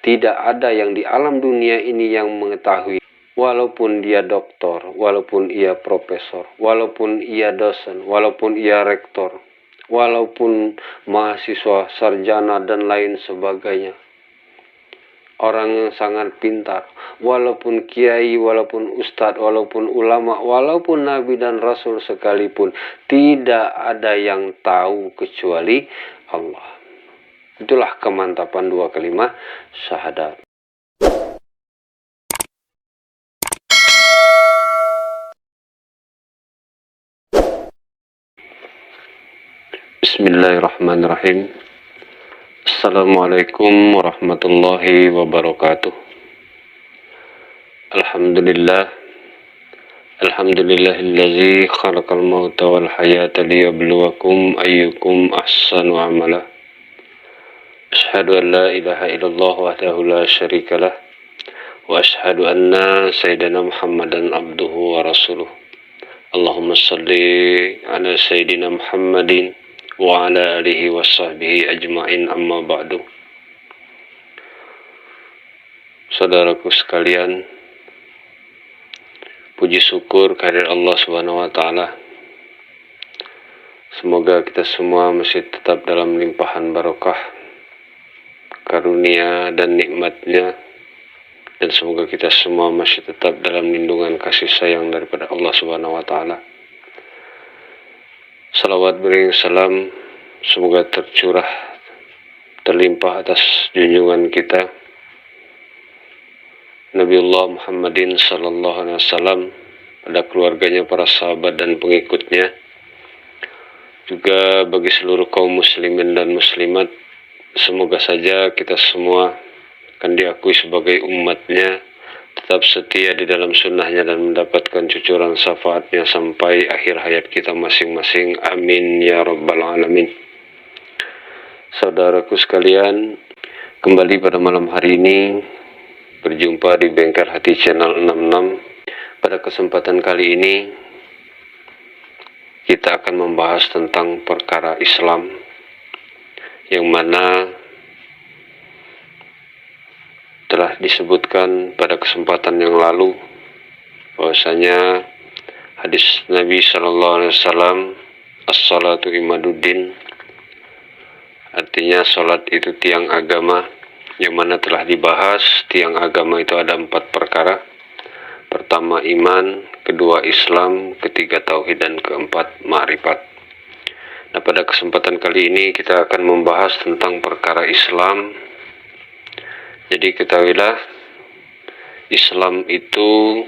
Tidak ada yang di alam dunia ini yang mengetahui, walaupun dia doktor, walaupun ia profesor, walaupun ia dosen, walaupun ia rektor, walaupun mahasiswa, sarjana, dan lain sebagainya. Orang yang sangat pintar, walaupun kiai, walaupun ustadz, walaupun ulama, walaupun nabi dan rasul sekalipun, tidak ada yang tahu kecuali Allah. Itulah kemantapan dua kalimat syahadat. Bismillahirrahmanirrahim. Assalamualaikum warahmatullahi wabarakatuh. Alhamdulillahillazi khalaqal mauta wal hayata liyabluwakum ayyukum ahsanu amala. Asyhadu an la ilaha illallah wahdahu la syarikalah wa asyhadu anna sayyidina Muhammadan abduhu wa rasuluh. Allahumma salli ala sayyidina Muhammadin wa ala alihi wa sahbihi ajma'in, amma ba'du. Saudaraku sekalian, puji syukur kehadirat Allah Subhanahu wa taala. Semoga kita semua masih tetap dalam limpahan barokah, karunia dan nikmatnya, dan semoga kita semua masih tetap dalam lindungan kasih sayang daripada Allah Subhanahu wa taala. Salawat beriring salam semoga tercurah, terlimpah atas junjungan kita Nabiullah Muhammadin sallallahu alaihi wasallam, pada keluarganya, para sahabat dan pengikutnya, juga bagi seluruh kaum muslimin dan muslimat. Semoga saja kita semua akan diakui sebagai umatnya, tetap setia di dalam sunnahnya dan mendapatkan cucuran syafaatnya sampai akhir hayat kita masing-masing. Amin ya rabbal alamin. Saudaraku sekalian, kembali pada malam hari ini berjumpa di Bengkel Hati Channel 66. Pada kesempatan kali ini kita akan membahas tentang perkara Islam, yang mana telah disebutkan pada kesempatan yang lalu bahwasanya hadis Nabi sallallahu alaihi wasallam, as-salatu imaduddin, artinya salat itu tiang agama, yang mana telah dibahas tiang agama itu ada 4 perkara. Pertama iman, kedua Islam, ketiga tauhid, dan keempat ma'rifat. Nah, pada kesempatan kali ini kita akan membahas tentang perkara Islam. Jadi ketahuilah, Islam itu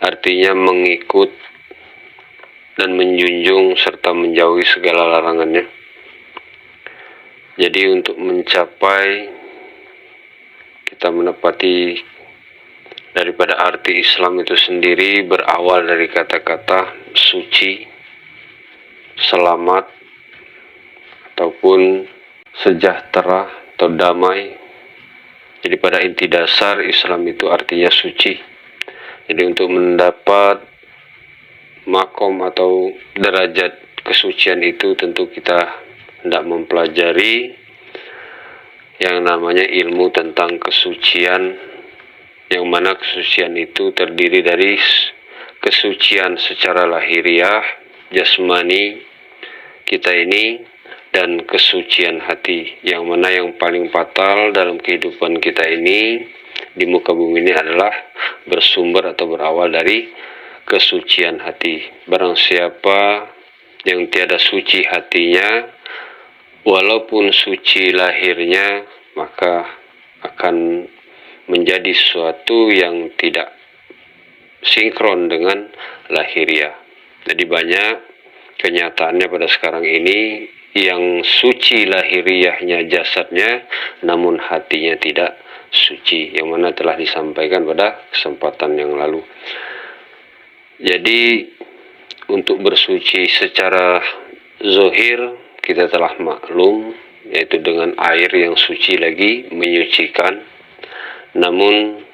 artinya mengikut dan menjunjung serta menjauhi segala larangannya. Jadi untuk mencapai kita menepati daripada arti Islam itu sendiri berawal dari kata-kata suci, selamat, ataupun sejahtera atau damai. Jadi pada inti dasar Islam itu artinya suci. Jadi untuk mendapat makom atau derajat kesucian itu tentu kita hendak mempelajari yang namanya ilmu tentang kesucian, yang mana kesucian itu terdiri dari kesucian secara lahiriah, jasmani kita ini, dan kesucian hati, yang mana yang paling fatal dalam kehidupan kita ini di muka bumi ini adalah bersumber atau berawal dari kesucian hati. Barang siapa yang tiada suci hatinya, walaupun suci lahirnya, maka akan menjadi sesuatu yang tidak sinkron dengan lahiriah. Jadi banyak kenyataannya pada sekarang ini yang suci lahiriahnya, jasadnya, namun hatinya tidak suci, yang mana telah disampaikan pada kesempatan yang lalu. Jadi untuk bersuci secara zohir kita telah maklum, yaitu dengan air yang suci lagi menyucikan. Namun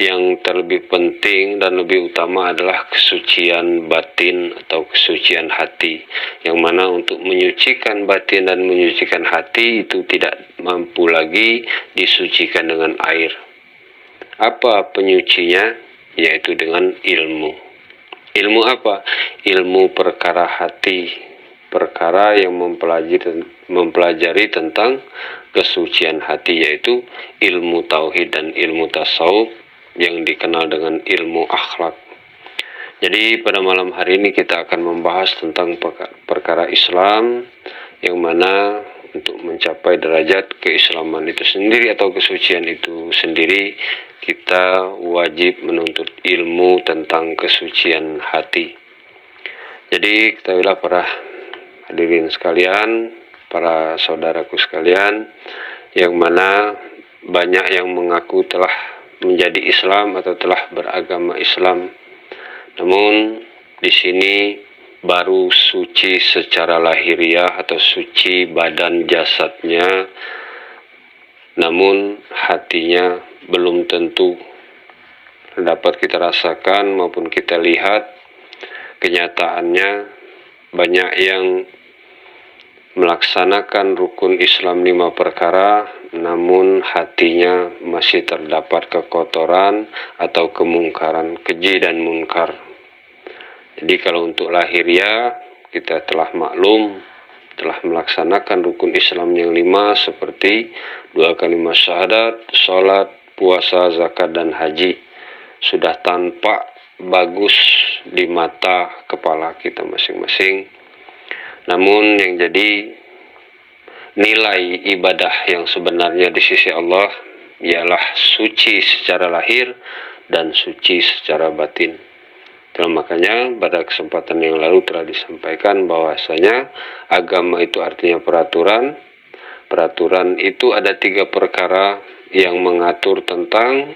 yang terlebih penting dan lebih utama adalah kesucian batin atau kesucian hati, yang mana untuk menyucikan batin dan menyucikan hati itu tidak mampu lagi disucikan dengan air. Apa penyucinya? Yaitu dengan ilmu. Ilmu apa? Ilmu perkara hati, perkara yang mempelajari tentang kesucian hati, yaitu ilmu tauhid dan ilmu tasawuf yang dikenal dengan ilmu akhlak. Jadi pada malam hari ini kita akan membahas tentang perkara Islam, yang mana untuk mencapai derajat keislaman itu sendiri atau kesucian itu sendiri, kita wajib menuntut ilmu tentang kesucian hati. Jadi ketahuilah para hadirin sekalian, para saudaraku sekalian, yang mana banyak yang mengaku telah menjadi Islam atau telah beragama Islam, namun di sini baru suci secara lahiriah atau suci badan jasadnya, namun hatinya belum tentu dapat kita rasakan maupun kita lihat. Kenyataannya banyak yang melaksanakan rukun Islam 5 perkara, namun hatinya masih terdapat kekotoran atau kemungkaran, keji dan munkar. Jadi kalau untuk lahiriah kita telah maklum, telah melaksanakan rukun Islam yang 5 seperti 2 kalimat syahadat, sholat, puasa, zakat, dan haji. Sudah tampak bagus di mata kepala kita masing-masing. Namun yang jadi nilai ibadah yang sebenarnya di sisi Allah ialah suci secara lahir dan suci secara batin. Dan makanya pada kesempatan yang lalu telah disampaikan bahwasanya agama itu artinya peraturan. Peraturan itu ada 3 perkara yang mengatur tentang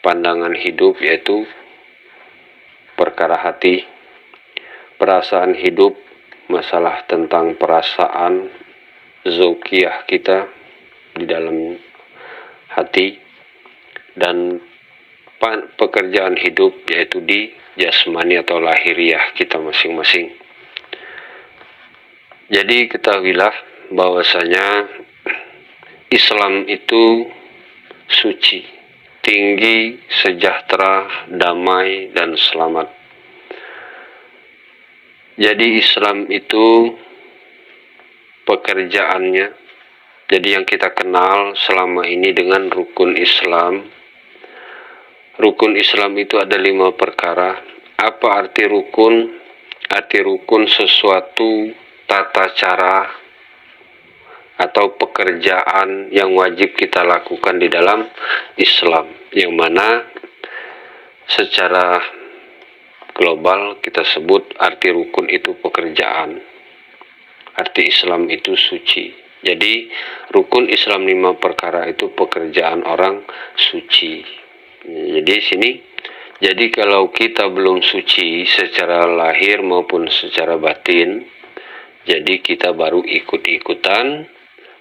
pandangan hidup, yaitu perkara hati, perasaan hidup, masalah tentang perasaan zauqiyah kita di dalam hati, dan pekerjaan hidup yaitu di jasmani atau lahiriah kita masing-masing. Jadi ketahuilah bahwasanya Islam itu suci, tinggi, sejahtera, damai, dan selamat. Jadi Islam itu pekerjaannya, jadi yang kita kenal selama ini dengan rukun Islam. Rukun Islam itu ada 5 perkara. Apa arti rukun? Arti rukun sesuatu tata cara atau pekerjaan yang wajib kita lakukan di dalam Islam, yang mana secara global kita sebut arti rukun itu pekerjaan, arti Islam itu suci. Jadi rukun Islam 5 perkara itu pekerjaan orang suci. Jadi sini, jadi kalau kita belum suci secara lahir maupun secara batin, jadi kita baru ikut-ikutan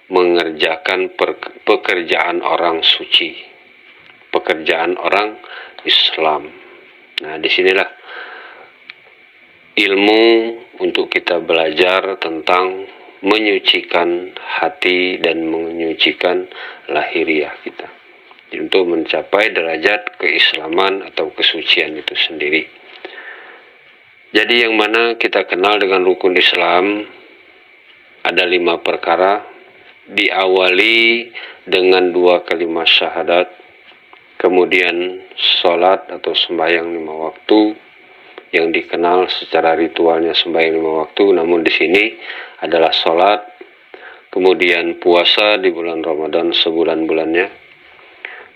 mengerjakan pekerjaan orang suci, pekerjaan orang Islam. Nah, disinilah ilmu untuk kita belajar tentang menyucikan hati dan menyucikan lahiriah kita, untuk mencapai derajat keislaman atau kesucian itu sendiri. Jadi yang mana kita kenal dengan rukun Islam ada 5 perkara, diawali dengan 2 kalimat syahadat, kemudian sholat atau sembahyang 5 waktu, yang dikenal secara ritualnya sembahyang 5 waktu, namun di sini adalah sholat, kemudian puasa di bulan Ramadan sebulan-bulannya,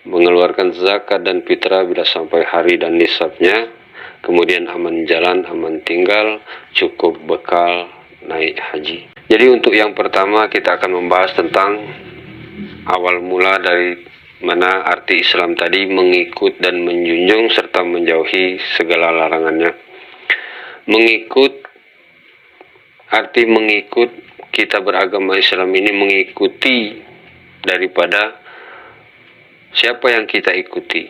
mengeluarkan zakat dan fitrah bila sampai hari dan nisabnya, kemudian aman jalan, aman tinggal, cukup bekal, naik haji. Jadi untuk yang pertama kita akan membahas tentang awal mula dari mana arti Islam tadi, mengikut dan menjunjung serta menjauhi segala larangannya. Mengikut, arti mengikut, kita beragama Islam ini mengikuti daripada siapa yang kita ikuti.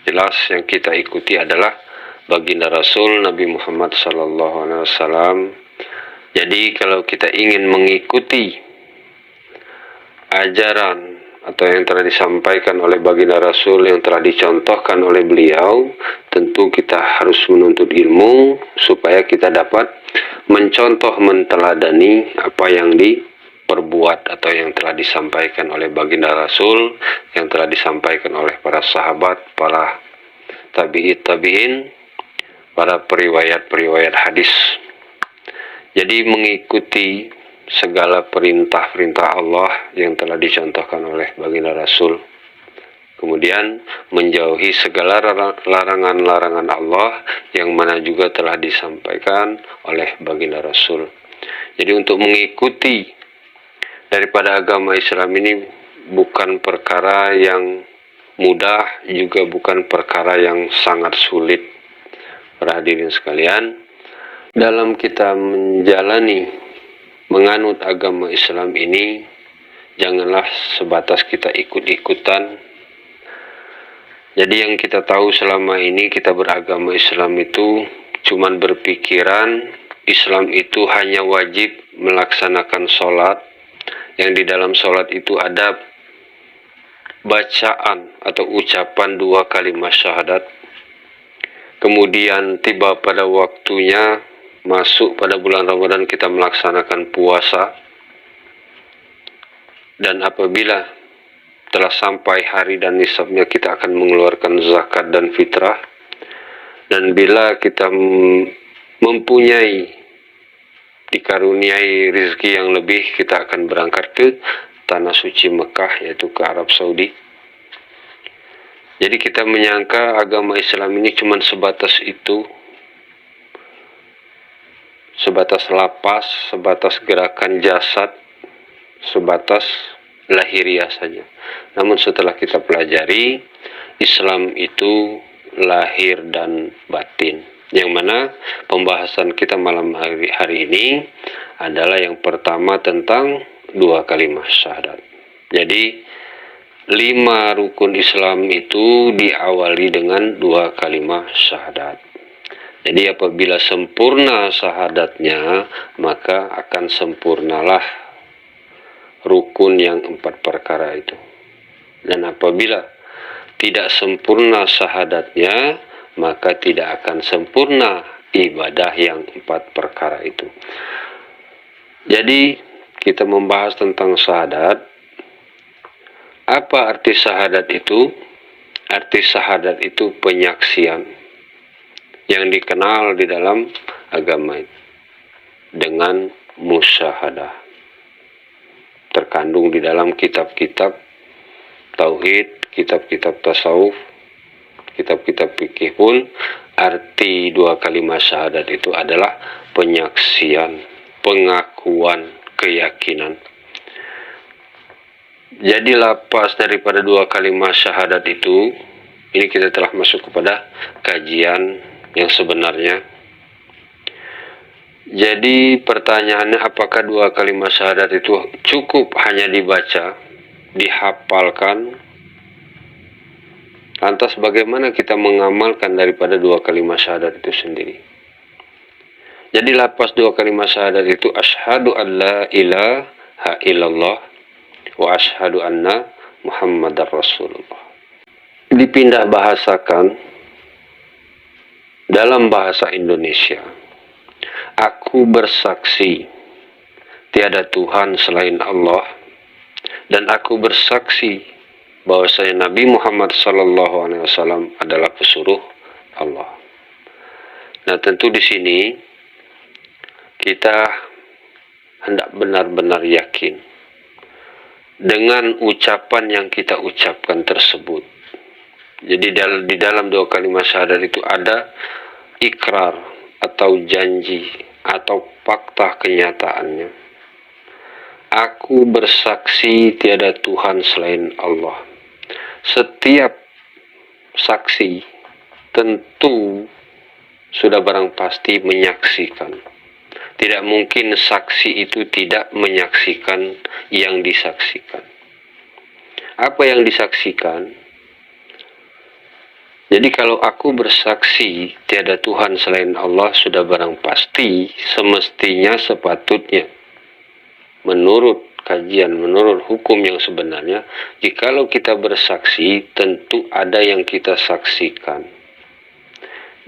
Jelas yang kita ikuti adalah baginda Rasul Nabi Muhammad SAW. Jadi kalau kita ingin mengikuti ajaran atau yang telah disampaikan oleh baginda Rasul, yang telah dicontohkan oleh beliau, tentu kita harus menuntut ilmu supaya kita dapat mencontoh, menteladani apa yang diperbuat atau yang telah disampaikan oleh baginda Rasul, yang telah disampaikan oleh para sahabat, para tabi'in, para periwayat hadis. Jadi mengikuti segala perintah-perintah Allah yang telah dicontohkan oleh baginda Rasul. Kemudian menjauhi segala larangan-larangan Allah yang mana juga telah disampaikan oleh baginda Rasul. Jadi untuk mengikuti daripada agama Islam ini bukan perkara yang mudah, juga bukan perkara yang sangat sulit. Para hadirin sekalian, dalam kita menganut agama Islam ini, janganlah sebatas kita ikut-ikutan. Jadi yang kita tahu selama ini kita beragama Islam itu cuman berpikiran Islam itu hanya wajib melaksanakan sholat, yang di dalam sholat itu ada bacaan atau ucapan 2 kalimat syahadat. Kemudian tiba pada waktunya, masuk pada bulan Ramadan kita melaksanakan puasa. Dan apabila telah sampai hari dan nisabnya kita akan mengeluarkan zakat dan fitrah. Dan bila kita dikaruniai rezeki yang lebih, kita akan berangkat ke tanah suci Mekah, yaitu ke Arab Saudi. Jadi kita menyangka agama Islam ini cuma sebatas itu, sebatas lapas, sebatas gerakan jasad, sebatas lahiriah saja. Namun setelah kita pelajari, Islam itu lahir dan batin. Yang mana pembahasan kita malam hari ini adalah yang pertama tentang 2 kalimat syahadat. Jadi 5 rukun Islam itu diawali dengan 2 kalimat syahadat. Jadi apabila sempurna syahadatnya, maka akan sempurnalah rukun yang 4 perkara itu. Dan apabila tidak sempurna syahadatnya, maka tidak akan sempurna ibadah yang 4 perkara itu. Jadi kita membahas tentang syahadat. Apa arti syahadat itu? Arti syahadat itu penyaksian yang dikenal di dalam agama dengan musyahadah. Terkandung di dalam kitab-kitab tauhid, kitab-kitab tasawuf, kitab-kitab fikih pun. Arti 2 kalimat syahadat itu adalah penyaksian, pengakuan, keyakinan. Jadi lapas daripada 2 kalimat syahadat itu, ini kita telah masuk kepada kajian yang sebenarnya. Jadi pertanyaannya, apakah 2 kalimat syahadat itu cukup hanya dibaca, dihafalkan? Lantas bagaimana kita mengamalkan daripada 2 kalimat syahadat itu sendiri? Jadi lapas 2 kalimat syahadat itu, asyhadu an la ilaha illallah wa asyhadu anna Muhammadar Rasulullah. Dipindah bahasakan dalam bahasa Indonesia, aku bersaksi tiada Tuhan selain Allah, dan aku bersaksi bahwasanya Nabi Muhammad SAW adalah pesuruh Allah. Nah, tentu di sini kita hendak benar-benar yakin dengan ucapan yang kita ucapkan tersebut. Jadi di dalam 2 kalimat syahadat itu ada ikrar atau janji atau fakta kenyataannya. Aku bersaksi tiada Tuhan selain Allah. Setiap saksi tentu sudah barang pasti menyaksikan. Tidak mungkin saksi itu tidak menyaksikan yang disaksikan. Apa yang disaksikan? Jadi kalau aku bersaksi tiada Tuhan selain Allah sudah barang pasti, semestinya sepatutnya menurut kajian, menurut hukum yang sebenarnya, jikalau kita bersaksi tentu ada yang kita saksikan.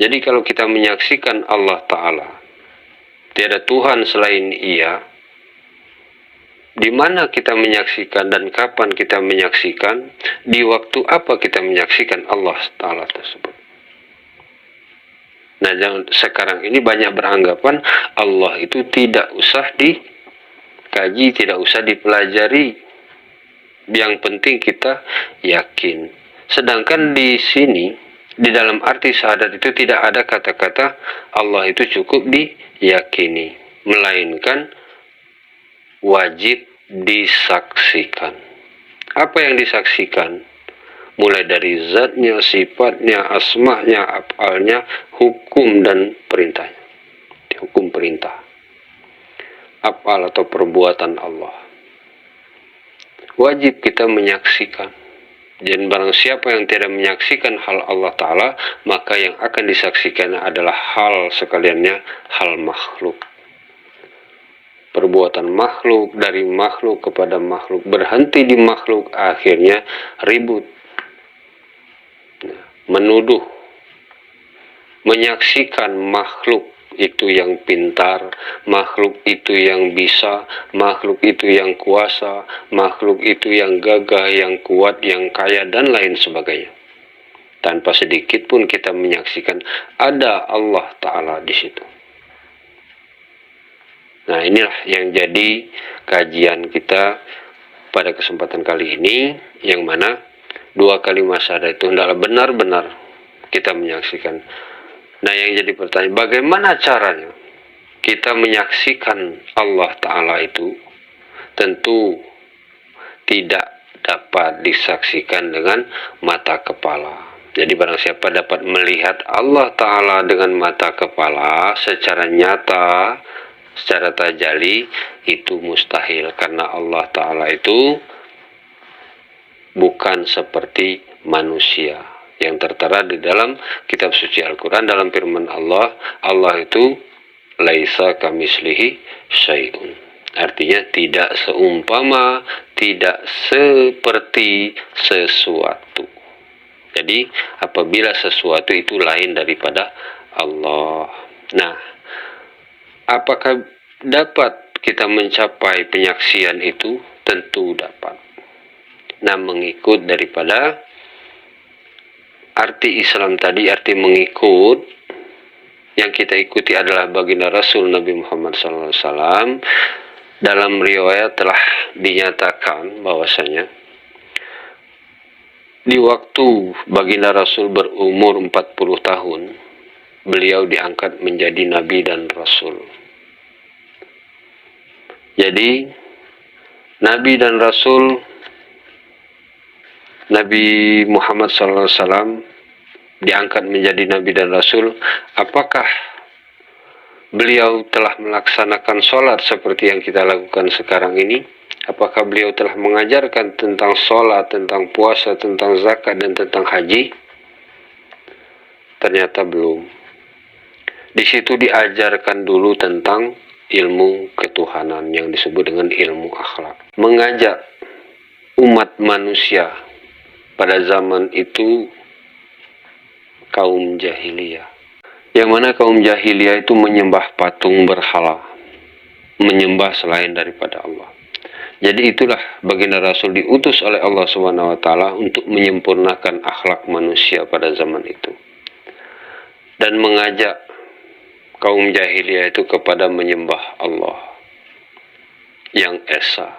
Jadi kalau kita menyaksikan Allah Ta'ala, tiada Tuhan selain Ia, di mana kita menyaksikan dan kapan kita menyaksikan, di waktu apa kita menyaksikan Allah Ta'ala tersebut. Nah, sekarang ini banyak beranggapan Allah itu tidak usah dikaji, tidak usah dipelajari. Yang penting kita yakin. Sedangkan di sini, di dalam arti syahadat itu tidak ada kata-kata Allah itu cukup diyakini, melainkan wajib disaksikan. Apa yang disaksikan? Mulai dari zatnya, sifatnya, asma'nya, af'alnya, hukum dan perintahnya. Hukum perintah. Af'al atau perbuatan Allah. Wajib kita menyaksikan. Dan barang siapa yang tidak menyaksikan hal Allah Ta'ala, maka yang akan disaksikan adalah hal sekaliannya, hal makhluk. Perbuatan makhluk, dari makhluk kepada makhluk, berhenti di makhluk, akhirnya ribut, menuduh, menyaksikan makhluk itu yang pintar, makhluk itu yang bisa, makhluk itu yang kuasa, makhluk itu yang gagah, yang kuat, yang kaya, dan lain sebagainya. Tanpa sedikit pun kita menyaksikan ada Allah Ta'ala di situ. Nah, inilah yang jadi kajian kita pada kesempatan kali ini, yang mana dua kalimat syahadat itu hendaklah benar-benar kita menyaksikan. Nah, yang jadi pertanyaan, bagaimana caranya kita menyaksikan Allah Ta'ala itu? Tentu tidak dapat disaksikan dengan mata kepala. Jadi barang siapa dapat melihat Allah Ta'ala dengan mata kepala secara nyata, secara tajali, itu mustahil. Karena Allah Ta'ala itu bukan seperti manusia. Yang tertera di dalam kitab suci Al-Quran, dalam firman Allah, Allah itu laisa kamislihi syai'un. Artinya tidak seumpama, tidak seperti sesuatu. Jadi apabila sesuatu itu lain daripada Allah. Nah, apakah dapat kita mencapai penyaksian itu? Tentu dapat. Nah, mengikut daripada arti Islam tadi, arti mengikut, yang kita ikuti adalah baginda Rasul Nabi Muhammad SAW. Dalam riwayat telah dinyatakan bahwasanya di waktu baginda Rasul berumur 40 tahun, beliau diangkat menjadi Nabi dan Rasul. Jadi, Nabi dan Rasul Nabi Muhammad SAW diangkat menjadi Nabi dan Rasul. Apakah beliau telah melaksanakan sholat seperti yang kita lakukan sekarang ini? Apakah beliau telah mengajarkan tentang sholat, tentang puasa, tentang zakat, dan tentang haji? Ternyata belum. Di situ diajarkan dulu tentang ilmu ketuhanan yang disebut dengan ilmu akhlak. Mengajak umat manusia pada zaman itu kaum jahiliyah. Yang mana kaum jahiliyah itu menyembah patung berhala, menyembah selain daripada Allah. Jadi itulah baginda Rasul diutus oleh Allah SWT untuk menyempurnakan akhlak manusia pada zaman itu. Dan mengajak kaum jahiliyah itu kepada menyembah Allah yang esa,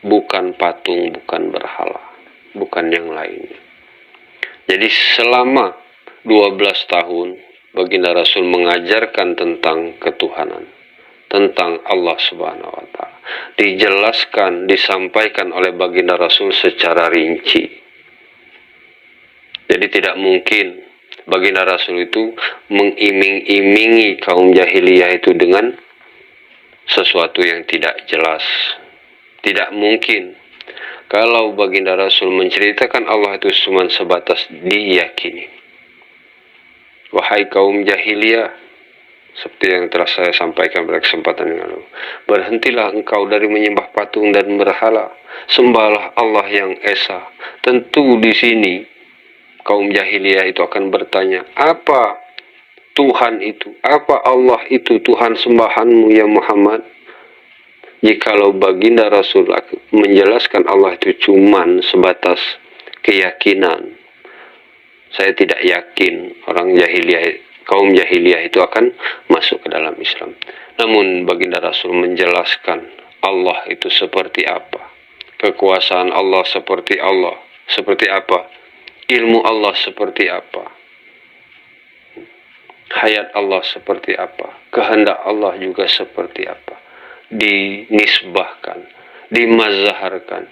bukan patung, bukan berhala, bukan yang lainnya. Jadi selama 12 tahun baginda Rasul mengajarkan tentang ketuhanan, tentang Allah Subhanahu wa Ta'ala. Dijelaskan, disampaikan oleh baginda Rasul secara rinci. Jadi tidak mungkin baginda Rasul itu mengiming-imingi kaum jahiliyah itu dengan sesuatu yang tidak jelas. Tidak mungkin. Kalau baginda Rasul menceritakan Allah itu cuma sebatas diyakini, Wahai kaum jahiliyah, seperti yang telah saya sampaikan pada kesempatan yang lalu, berhentilah engkau dari menyembah patung dan berhala, sembahlah Allah yang esa. Tentu di sini kaum jahiliyah itu akan bertanya, apa Tuhan itu? Apa Allah itu Tuhan sembahanmu ya Muhammad? Jikalau baginda Rasul menjelaskan Allah itu cuman sebatas keyakinan, saya tidak yakin kaum jahiliyah itu akan masuk ke dalam Islam. Namun baginda Rasul menjelaskan Allah itu seperti apa, kekuasaan Allah seperti apa, ilmu Allah seperti apa, hayat Allah seperti apa, kehendak Allah juga seperti apa. Dinisbahkan, dimazharkan,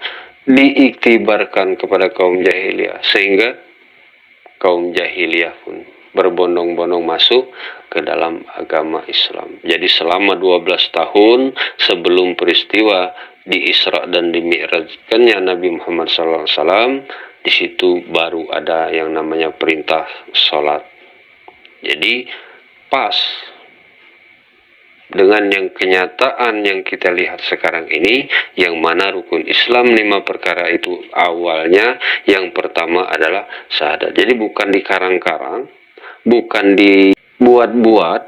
diiktibarkan kepada kaum jahiliyah, sehingga kaum jahiliyah pun berbondong-bondong masuk ke dalam agama Islam. Jadi selama 12 tahun sebelum peristiwa di Isra dan di Mi'rajkannya Nabi Muhammad SAW, di situ baru ada yang namanya perintah sholat. Jadi pas dengan yang kenyataan yang kita lihat sekarang ini, yang mana rukun Islam 5 perkara itu awalnya yang pertama adalah syahadat. Jadi bukan dikarang-karang, bukan dibuat-buat,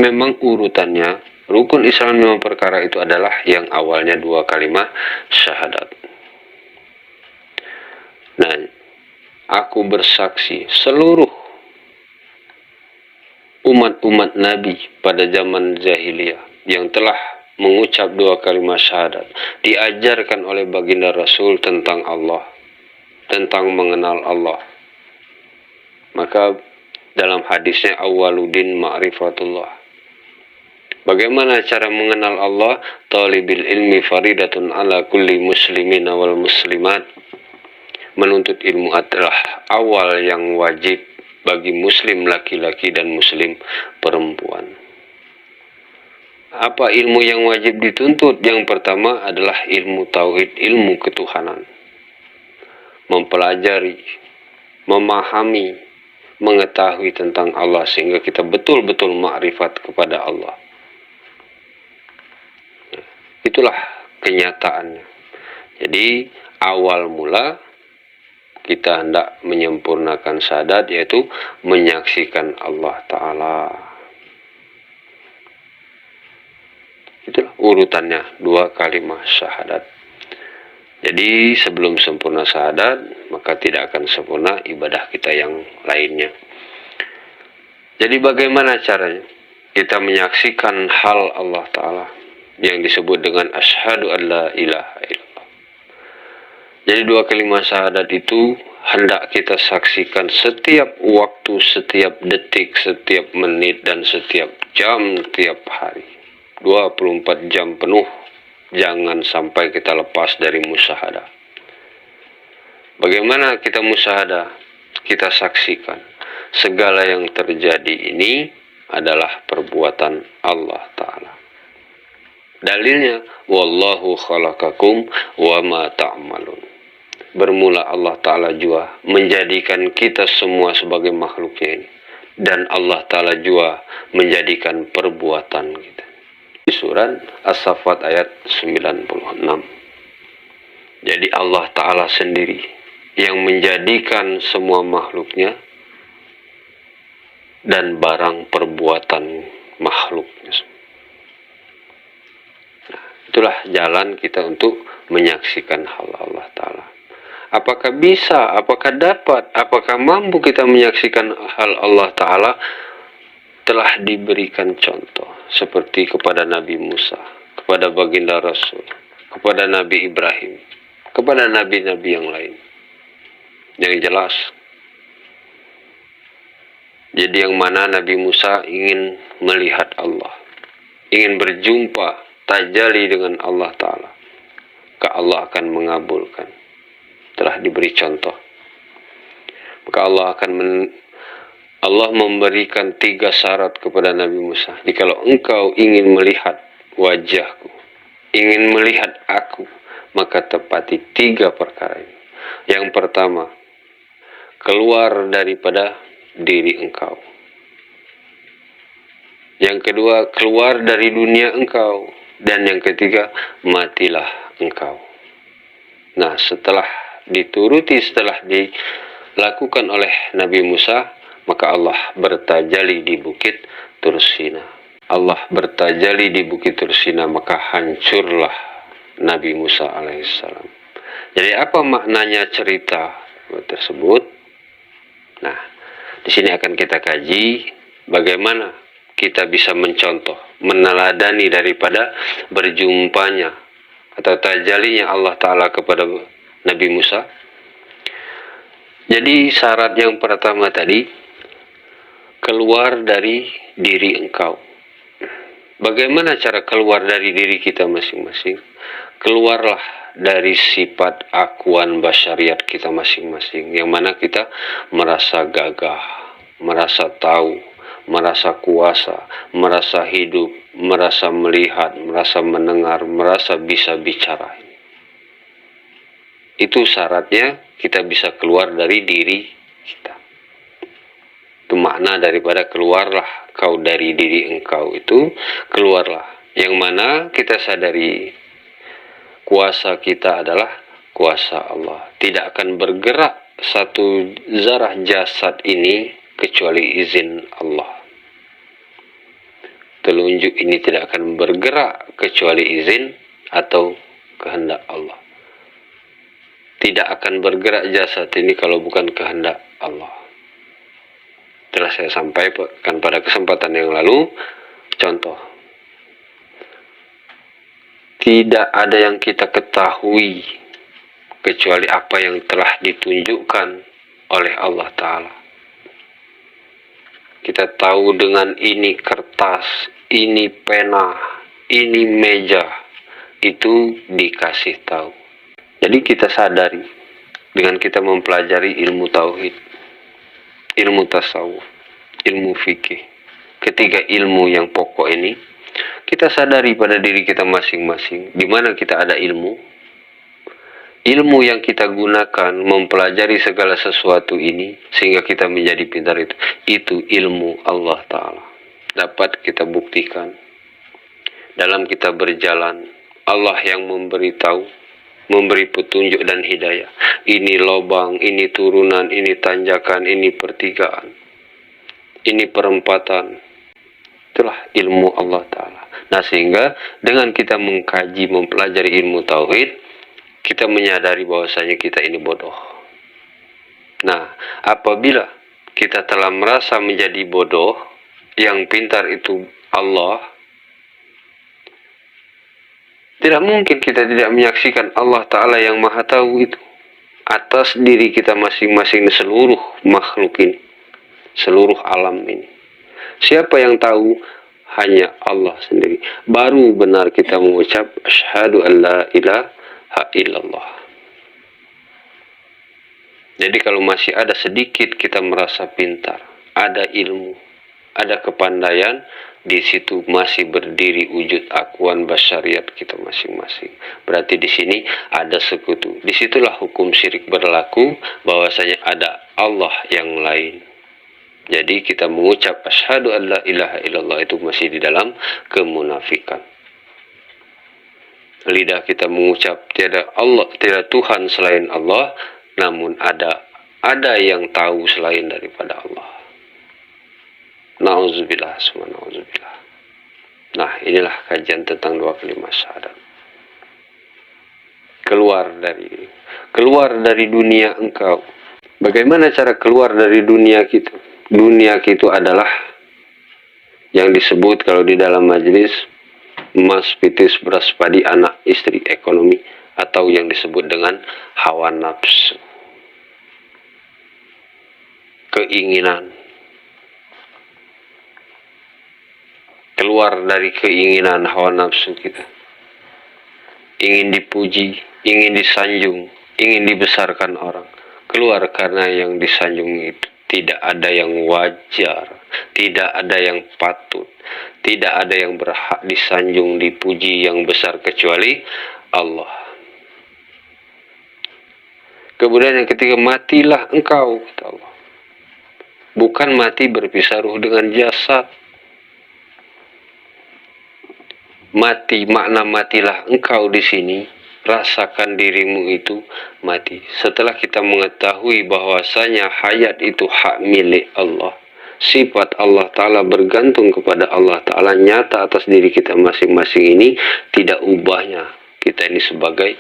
memang urutannya rukun Islam 5 perkara itu adalah yang awalnya 2 kalimat syahadat. Nah, aku bersaksi seluruh umat-umat Nabi pada zaman jahiliyah yang telah mengucap 2 kalimat syahadat, diajarkan oleh baginda Rasul tentang Allah, tentang mengenal Allah. Maka dalam hadisnya awwaluddin ma'rifatullah. Bagaimana cara mengenal Allah? Talibil ilmi faridatun ala kulli muslimin wal muslimat. Menuntut ilmu adalah awal yang wajib bagi muslim laki-laki dan muslim perempuan. Apa ilmu yang wajib dituntut? Yang pertama adalah ilmu tauhid, ilmu ketuhanan. Mempelajari, memahami, mengetahui tentang Allah sehingga kita betul-betul ma'rifat kepada Allah. Itulah kenyataannya. Jadi awal mula kita hendak menyempurnakan syahadat, yaitu menyaksikan Allah Ta'ala. Itulah urutannya 2 kalimat syahadat. Jadi sebelum sempurna syahadat, maka tidak akan sempurna ibadah kita yang lainnya. Jadi bagaimana caranya? Kita menyaksikan hal Allah Ta'ala yang disebut dengan asyhadu an la ilaha illallah. Jadi 2 kalimat syahadat itu hendak kita saksikan setiap waktu, setiap detik, setiap menit, dan setiap jam, tiap hari. 24 jam penuh. Jangan sampai kita lepas dari musyahadah. Bagaimana kita musyahadah? Kita saksikan segala yang terjadi ini adalah perbuatan Allah Ta'ala. Dalilnya, wallahu khalaqakum wa ma ta'malun. Bermula Allah Ta'ala juga menjadikan kita semua sebagai makhluknya ini. Dan Allah Ta'ala juga menjadikan perbuatan kita. Di surat As-Saffat ayat 96. Jadi Allah Ta'ala sendiri yang menjadikan semua makhluknya dan barang perbuatan makhluknya. Nah, itulah jalan kita untuk menyaksikan hal Allah Ta'ala. Apakah bisa, apakah dapat, apakah mampu kita menyaksikan hal Allah Ta'ala? Telah diberikan contoh seperti kepada Nabi Musa, kepada baginda Rasul, kepada Nabi Ibrahim, kepada nabi-nabi yang lain. Yang jelas, jadi yang mana Nabi Musa ingin melihat Allah, ingin berjumpa tajali dengan Allah Ta'ala, maka Allah akan mengabulkan. Telah diberi contoh. Maka Allah memberikan 3 syarat kepada Nabi Musa. Jikalau engkau ingin melihat wajahku, ingin melihat aku, maka tepati 3 perkara ini. Yang pertama, keluar daripada diri engkau. Yang kedua, keluar dari dunia engkau. Dan yang ketiga, matilah engkau. Nah, setelah dituruti, setelah dilakukan oleh Nabi Musa, maka Allah bertajalli di bukit Tursina. Allah bertajalli di bukit Tursina, maka hancurlah Nabi Musa alaihissalam. Jadi apa maknanya cerita tersebut? Nah, di sini akan kita kaji bagaimana kita bisa mencontoh, meneladani daripada berjumpanya atau tajallinya Allah Ta'ala kepada Nabi Musa. Jadi syarat yang pertama tadi, keluar dari diri engkau. Bagaimana cara keluar dari diri kita masing-masing? Keluarlah dari sifat akuan basyariat kita masing-masing, yang mana kita merasa gagah, merasa tahu, merasa kuasa, merasa hidup, merasa melihat, merasa mendengar, merasa bisa bicara. Itu syaratnya kita bisa keluar dari diri kita. Itu makna daripada keluarlah kau dari diri engkau, itu keluarlah. Yang mana kita sadari kuasa kita adalah kuasa Allah. Tidak akan bergerak satu zarah jasad ini kecuali izin Allah. Telunjuk ini tidak akan bergerak kecuali izin atau kehendak Allah. Tidak akan bergerak jasad ini kalau bukan kehendak Allah. Telah saya sampaikan pada kesempatan yang lalu, contoh. Tidak ada yang kita ketahui kecuali apa yang telah ditunjukkan oleh Allah Ta'ala. Kita tahu dengan ini kertas, ini pena, ini meja, itu dikasih tahu. Jadi kita sadari dengan kita mempelajari ilmu tauhid, ilmu tasawuf, ilmu fikih. Ketiga ilmu yang pokok ini, kita sadari pada diri kita masing-masing di mana kita ada ilmu. Ilmu yang kita gunakan mempelajari segala sesuatu ini sehingga kita menjadi pintar itu ilmu Allah Ta'ala. Dapat kita buktikan dalam kita berjalan, Allah yang memberitahu, memberi petunjuk dan hidayah. Ini lobang, ini turunan, ini tanjakan, ini pertigaan, ini perempatan. Itulah ilmu Allah Ta'ala. Nah, sehingga dengan kita mengkaji, mempelajari ilmu tauhid, kita menyadari bahwasanya kita ini bodoh. Nah, apabila kita telah merasa menjadi bodoh, yang pintar itu Allah, tidak mungkin kita tidak menyaksikan Allah Ta'ala yang maha tahu itu atas diri kita masing-masing, seluruh makhluk ini, seluruh alam ini. Siapa yang tahu? Hanya Allah sendiri. Baru benar kita mengucap asyhadu an la ilaha illallah. Jadi kalau masih ada sedikit kita merasa pintar, ada ilmu, ada kepandaian, di situ masih berdiri wujud akuan basyariat kita masing-masing. Berarti di sini ada sekutu. Disitulah hukum syirik berlaku, bahwasanya ada Allah yang lain. Jadi kita mengucap asyhadu an la ilaha illallah itu masih di dalam kemunafikan. Lidah kita mengucap tiada Allah, tiada Tuhan selain Allah, namun ada yang tahu selain daripada Allah. Nauzubillah, semua nauzubillah. Nah, inilah kajian tentang dua kalimat syahadat. Keluar dari dunia engkau. Bagaimana cara keluar dari dunia kita? Dunia itu adalah yang disebut kalau di dalam majelis emas, pitis, beras, padi, anak, istri, ekonomi, atau yang disebut dengan hawa nafsu, keinginan. Keluar dari keinginan hawa nafsu kita, ingin dipuji, ingin disanjung, ingin dibesarkan orang. Keluar karena yang disanjung itu tidak ada yang wajar, tidak ada yang patut, tidak ada yang berhak disanjung, dipuji yang besar kecuali Allah. Kemudian yang ketiga, matilah engkau, kata Allah. bukan mati berpisah ruh dengan jasad. Mati, makna matilah engkau di sini, rasakan dirimu itu mati. Setelah kita mengetahui bahwasanya hayat itu hak milik Allah, sifat Allah Ta'ala bergantung kepada Allah Ta'ala, nyata atas diri kita masing-masing ini, tidak ubahnya. Kita ini sebagai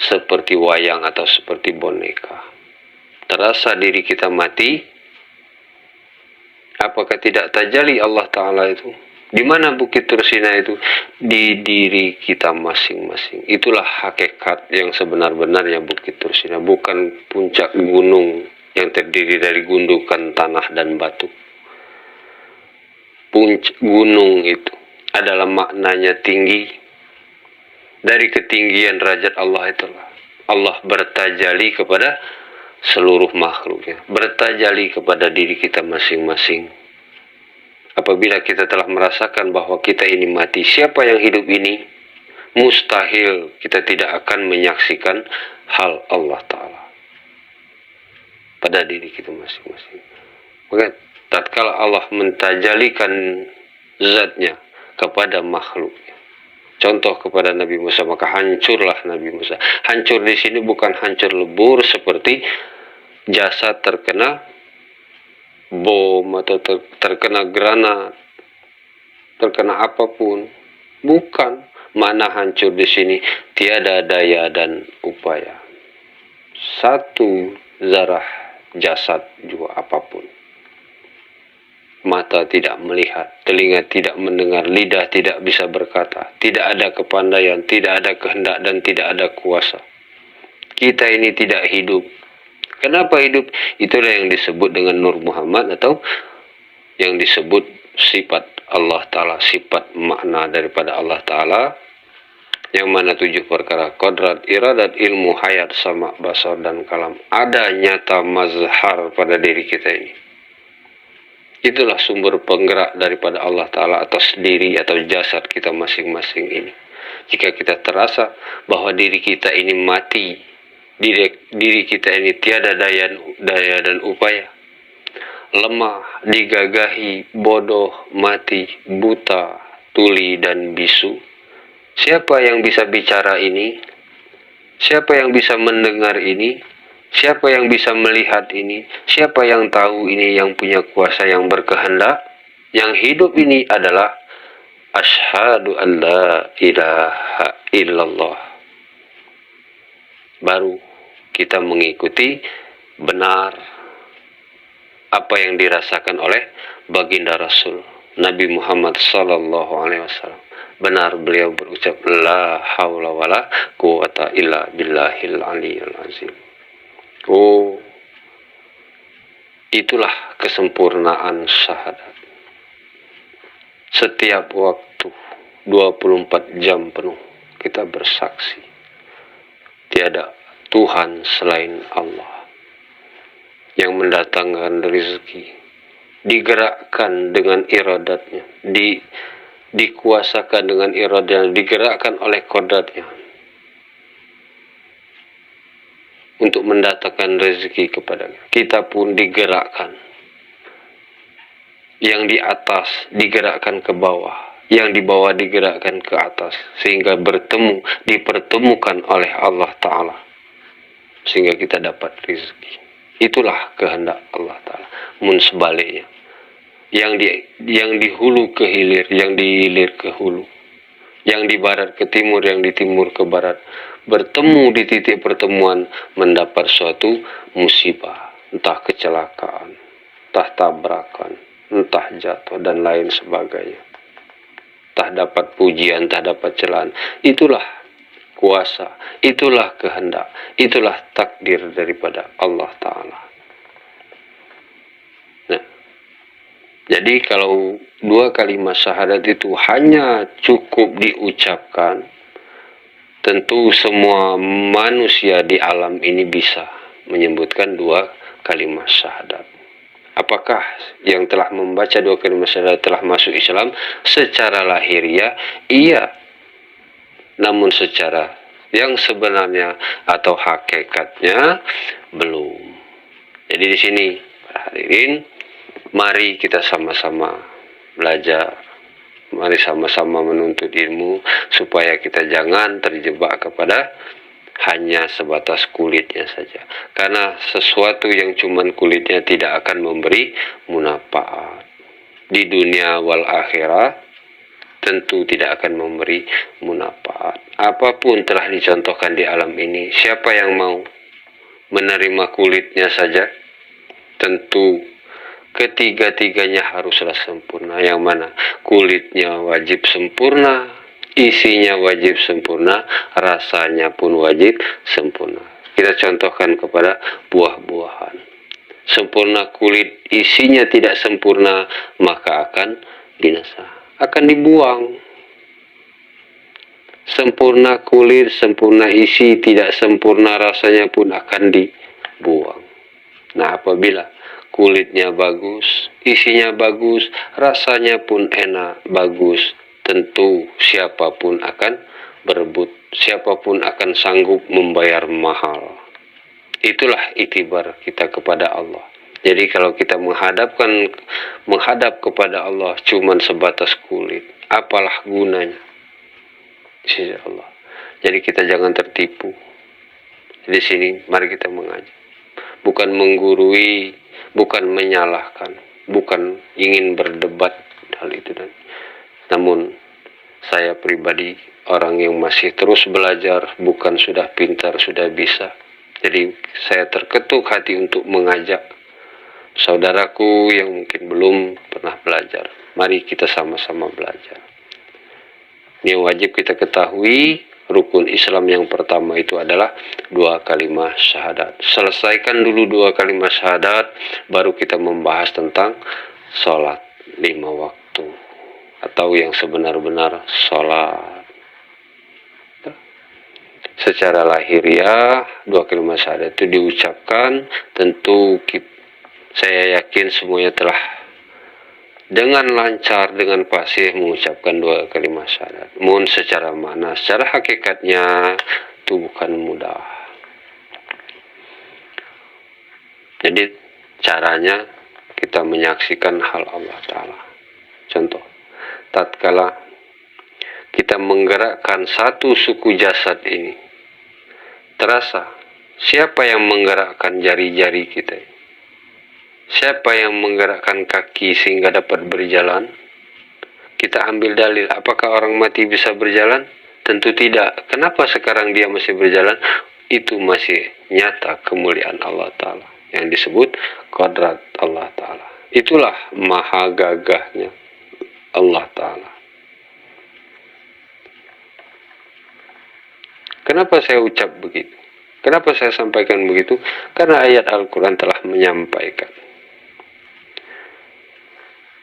seperti wayang atau seperti boneka. Terasa diri kita mati, apakah tidak tajalli Allah Ta'ala itu? Di mana Bukit Tursina itu? Di diri kita masing-masing. Itulah hakikat yang sebenar-benarnya Bukit Tursina, bukan puncak gunung yang terdiri dari gundukan tanah dan batu. Puncak gunung itu adalah maknanya tinggi. Dari ketinggian derajat Allah itulah Allah bertajalli kepada seluruh makhluknya, bertajalli kepada diri kita masing-masing. Apabila kita telah merasakan bahwa kita ini mati, siapa yang hidup ini? Mustahil kita tidak akan menyaksikan hal Allah Ta'ala pada diri kita masing-masing. Maka tatkala Allah mentajalikan zatnya kepada makhluknya, contoh kepada Nabi Musa, maka hancurlah Nabi Musa. Hancur di sini bukan hancur lebur seperti jasad terkena bom atau terkena granat, terkena apapun. Bukan. Mana hancur di sini tiada daya dan upaya. Satu zarah jasad juga apapun. Mata tidak melihat, telinga tidak mendengar, lidah tidak bisa berkata, tidak ada kepandaian, tidak ada kehendak, dan tidak ada kuasa. Kita ini tidak hidup. Kenapa hidup? Itulah yang disebut dengan Nur Muhammad, atau yang disebut sifat Allah Ta'ala, sifat makna daripada Allah Ta'ala, yang mana 7 perkara: kodrat, iradat, ilmu, hayat, sama, basar, dan kalam, ada nyata mazhar pada diri kita ini. Itulah sumber penggerak daripada Allah Ta'ala atas diri atau jasad kita masing-masing ini. Jika kita terasa bahwa diri kita ini mati, diri kita ini tiada daya dan upaya, lemah, digagahi, bodoh, mati, buta, tuli, dan bisu, siapa yang bisa bicara ini? Siapa yang bisa mendengar ini? Siapa yang bisa melihat ini? Siapa yang tahu ini, yang punya kuasa, yang berkehendak? Yang hidup ini adalah asyhadu an la ilaha illallah. Baru kita mengikuti benar apa yang dirasakan oleh baginda Rasul Nabi Muhammad sallallahu alaihi wasallam. Benar beliau berucap la haula wala quwata illa billahil aliyil azim. Oh, itulah kesempurnaan syahadat. Setiap waktu 24 jam penuh kita bersaksi tiada Tuhan selain Allah yang mendatangkan rezeki, digerakkan dengan iradatnya, dikuasakan dengan iradatnya, digerakkan oleh kodratnya untuk mendatangkan rezeki kepada kita. Kita pun digerakkan, yang di atas digerakkan ke bawah, yang di bawah digerakkan ke atas, sehingga dipertemukan oleh Allah Ta'ala, sehingga kita dapat rezeki. Itulah kehendak Allah Ta'ala. Mun sebaliknya, yang di hulu ke hilir, yang di hilir ke hulu, yang di barat ke timur, yang di timur ke barat, bertemu di titik pertemuan, mendapat suatu musibah, entah kecelakaan, entah tabrakan, entah jatuh, dan lain sebagainya. Entah dapat pujian, entah dapat celaan. Itulah kuasa, itulah kehendak, itulah takdir daripada Allah Ta'ala. Nah, jadi kalau 2 kalimat syahadat itu hanya cukup diucapkan, tentu semua manusia di alam ini bisa menyebutkan 2 kalimat syahadat. Apakah yang telah membaca 2 kalimat syahadat telah masuk Islam secara lahiriah? Iya. Namun secara yang sebenarnya atau hakikatnya belum. Jadi di sini, para hadirin, Mari kita sama-sama belajar. Mari sama-sama menuntut ilmu supaya kita jangan terjebak kepada hanya sebatas kulitnya saja. Karena sesuatu yang cuman kulitnya tidak akan memberi manfaat. Di dunia wal akhirah tentu tidak akan memberi manfaat. Apapun telah dicontohkan di alam ini, siapa yang mau menerima kulitnya saja? Tentu ketiga-tiganya haruslah sempurna. Yang mana kulitnya wajib sempurna, isinya wajib sempurna, rasanya pun wajib sempurna. Kita contohkan kepada buah-buahan. Sempurna kulit, isinya tidak sempurna, maka akan binasa, akan dibuang. Sempurna kulit, sempurna isi, tidak sempurna rasanya pun akan dibuang. Nah, apabila kulitnya bagus, isinya bagus, rasanya pun enak, bagus, tentu siapapun akan berebut, siapapun akan sanggup membayar mahal. Itulah itibar kita kepada Allah. Jadi kalau kita menghadap kepada Allah cuman sebatas kulit, apalah gunanya? Sisi Allah. Jadi kita jangan tertipu. Di sini mari kita mengaji. Bukan menggurui, bukan menyalahkan, bukan ingin berdebat hal itu, namun saya pribadi orang yang masih terus belajar, bukan sudah pintar, sudah bisa. Jadi saya terketuk hati untuk mengajak saudaraku yang mungkin belum pernah belajar. Mari kita sama-sama belajar. Yang wajib kita ketahui, rukun Islam yang pertama itu adalah 2 kalimat syahadat. Selesaikan dulu 2 kalimat syahadat, baru kita membahas tentang sholat 5 waktu. Atau yang sebenar-benar sholat. Secara lahiriah 2 kalimat syahadat itu diucapkan, tentu saya yakin semuanya telah dengan lancar, dengan fasih mengucapkan 2 kalimat syahadat. Namun secara makna, secara hakikatnya itu bukan mudah. Jadi caranya kita menyaksikan hal Allah Ta'ala. Contoh, tatkala kita menggerakkan satu suku jasad ini, terasa siapa yang menggerakkan jari-jari kita? Siapa yang menggerakkan kaki sehingga dapat berjalan? Kita ambil dalil, apakah orang mati bisa berjalan? Tentu tidak. Kenapa sekarang dia masih berjalan? Itu masih nyata kemuliaan Allah Ta'ala, yang disebut qadrat Allah Ta'ala. Itulah maha gagahnya Allah Ta'ala. Kenapa saya ucap begitu? Kenapa saya sampaikan begitu? Karena ayat Al-Quran telah menyampaikan.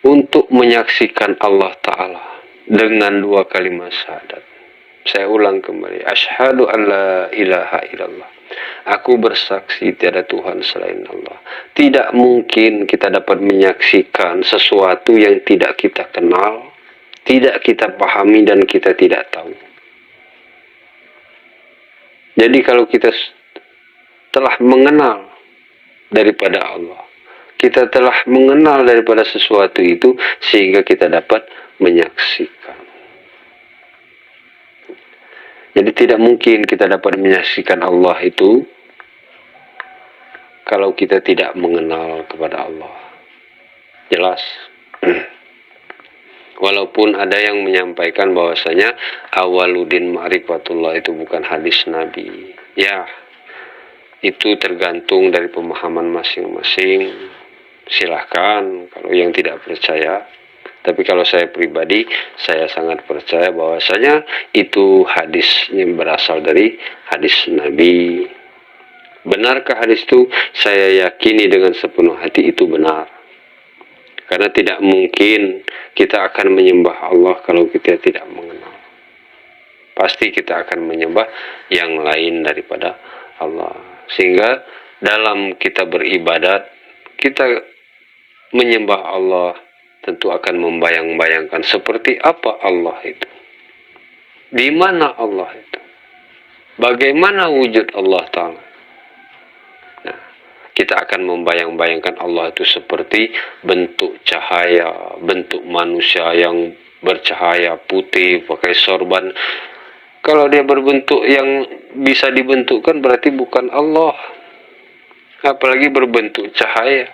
Untuk menyaksikan Allah Ta'ala dengan 2 kalimat syahadat. Saya ulang kembali. Asyhadu an la ilaha illallah. Aku bersaksi tiada Tuhan selain Allah. Tidak mungkin kita dapat menyaksikan sesuatu yang tidak kita kenal, tidak kita pahami, dan kita tidak tahu. Jadi kalau kita telah mengenal daripada Allah, kita telah mengenal daripada sesuatu itu, sehingga kita dapat menyaksikan. Jadi tidak mungkin kita dapat menyaksikan Allah itu kalau kita tidak mengenal kepada Allah. Jelas. Walaupun ada yang menyampaikan bahwasanya awaludin ma'rifatullah itu bukan hadis Nabi. Ya, itu tergantung dari pemahaman masing-masing. Silahkan kalau yang tidak percaya. Tapi kalau saya pribadi, saya sangat percaya bahwasanya itu hadisnya berasal dari hadis Nabi. Benarkah hadis itu? Saya yakini dengan sepenuh hati itu benar. Karena tidak mungkin kita akan menyembah Allah kalau kita tidak mengenal. Pasti kita akan menyembah yang lain daripada Allah. Sehingga dalam kita beribadat, kita menyembah Allah tentu akan membayang-bayangkan seperti apa Allah itu. Di mana Allah itu? Bagaimana wujud Allah Ta'ala? Nah, kita akan membayang-bayangkan Allah itu seperti bentuk cahaya, bentuk manusia yang bercahaya putih, pakai sorban. Kalau dia berbentuk yang bisa dibentukkan berarti bukan Allah. Apalagi berbentuk cahaya.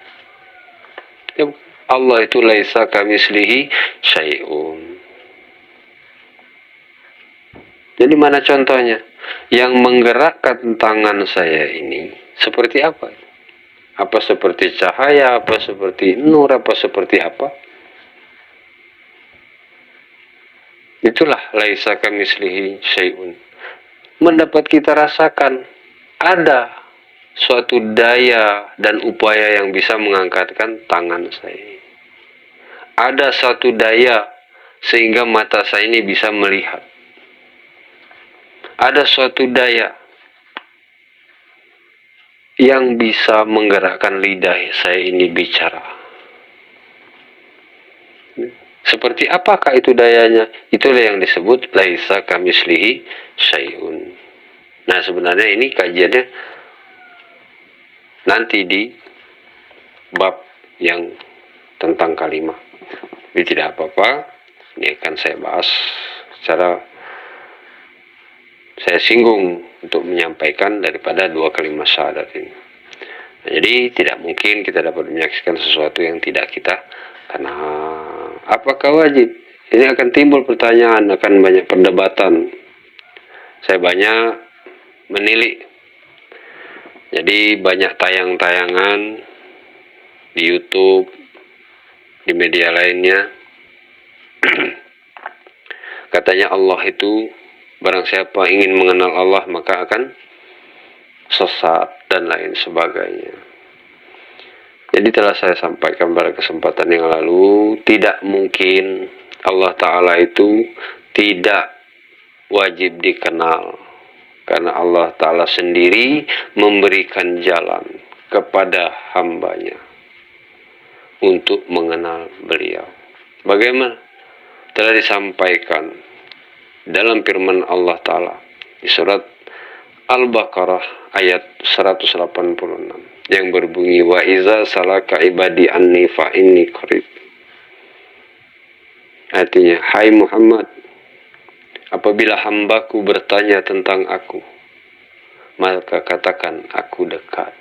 Allah itu laisa kamitslihi syai'un. Jadi mana contohnya? Yang menggerakkan tangan saya ini seperti apa? Apa seperti cahaya, apa seperti nur, apa seperti apa? Itulah laisa kamitslihi syai'un. Mendapat kita rasakan ada suatu daya dan upaya yang bisa mengangkatkan tangan saya. Ada satu daya sehingga mata saya ini bisa melihat. Ada suatu daya yang bisa menggerakkan lidah saya ini bicara. Seperti apakah itu dayanya? Itulah yang disebut laisa kamitslihi syai'un. Nah, sebenarnya ini kajiannya nanti di bab yang tentang kalimat. Ini tidak apa-apa, ini akan saya bahas secara saya singgung untuk menyampaikan daripada dua kalimat syahadat ini. Nah, jadi tidak mungkin kita dapat menyaksikan sesuatu yang tidak kita kenal. Apakah wajib? Ini akan timbul pertanyaan, akan banyak perdebatan. Saya banyak menilik. Jadi banyak tayang-tayangan di YouTube, di media lainnya. Katanya Allah itu, barang siapa ingin mengenal Allah maka akan sesat dan lain sebagainya. Jadi telah saya sampaikan pada kesempatan yang lalu, tidak mungkin Allah Ta'ala itu tidak wajib dikenal. Karena Allah Ta'ala sendiri memberikan jalan kepada hambanya untuk mengenal beliau. Bagaimana? Telah disampaikan dalam firman Allah Ta'ala di surat Al-Baqarah ayat 186 yang berbunyi wa iza salaka ibadi anni fa inni qarib. Artinya, hai Muhammad, apabila hambaku bertanya tentang aku, maka katakan aku dekat.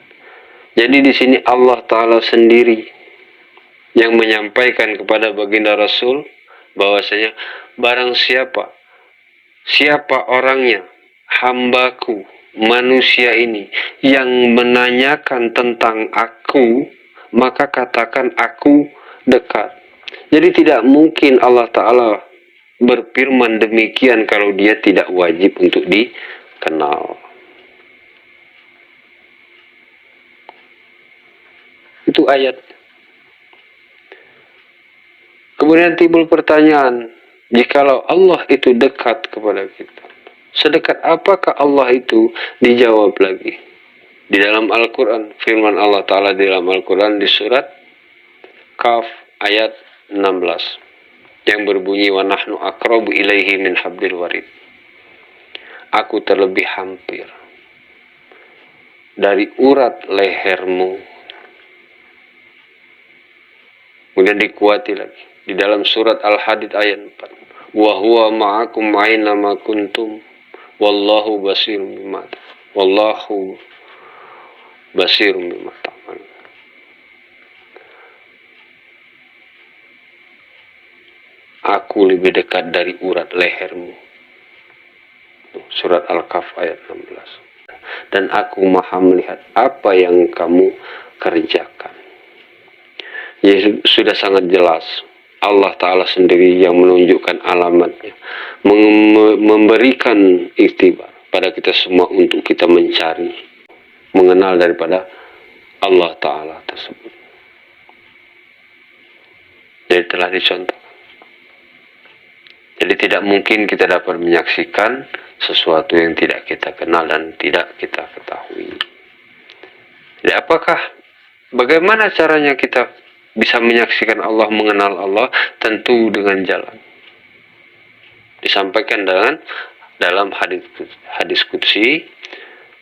Jadi di sini Allah Ta'ala sendiri yang menyampaikan kepada baginda Rasul bahwasanya barang siapa orangnya, hambaku, manusia ini yang menanyakan tentang aku, maka katakan aku dekat. Jadi tidak mungkin Allah Ta'ala berfirman demikian kalau dia tidak wajib untuk dikenal. Itu ayat. Kemudian timbul pertanyaan, jikalau Allah itu dekat kepada kita, sedekat apakah Allah itu? Dijawab lagi di dalam Al-Quran. Firman Allah Ta'ala di dalam Al-Quran di surat Kaf ayat 16 yang berbunyi wa nahnu aqrabu ilaihi min hablil warid. Aku terlebih hampir dari urat lehermu. Kemudian dikuati lagi di dalam surat Al-Hadid ayat 4. Wa huwa ma'akum aina ma kuntum wallahu basirum bima ta'malun. Aku lebih dekat dari urat lehermu. Surat Al-Kahf ayat 16. Dan aku maha melihat apa yang kamu kerjakan. Ya, sudah sangat jelas. Allah Ta'ala sendiri yang menunjukkan alamatnya. Memberikan iktibar pada kita semua untuk kita mencari, mengenal daripada Allah Ta'ala tersebut. Jadi telah dicontoh. Jadi tidak mungkin kita dapat menyaksikan sesuatu yang tidak kita kenal dan tidak kita ketahui. Jadi bagaimana caranya kita bisa menyaksikan Allah, mengenal Allah? Tentu dengan jalan. Disampaikan dalam hadis qudsi,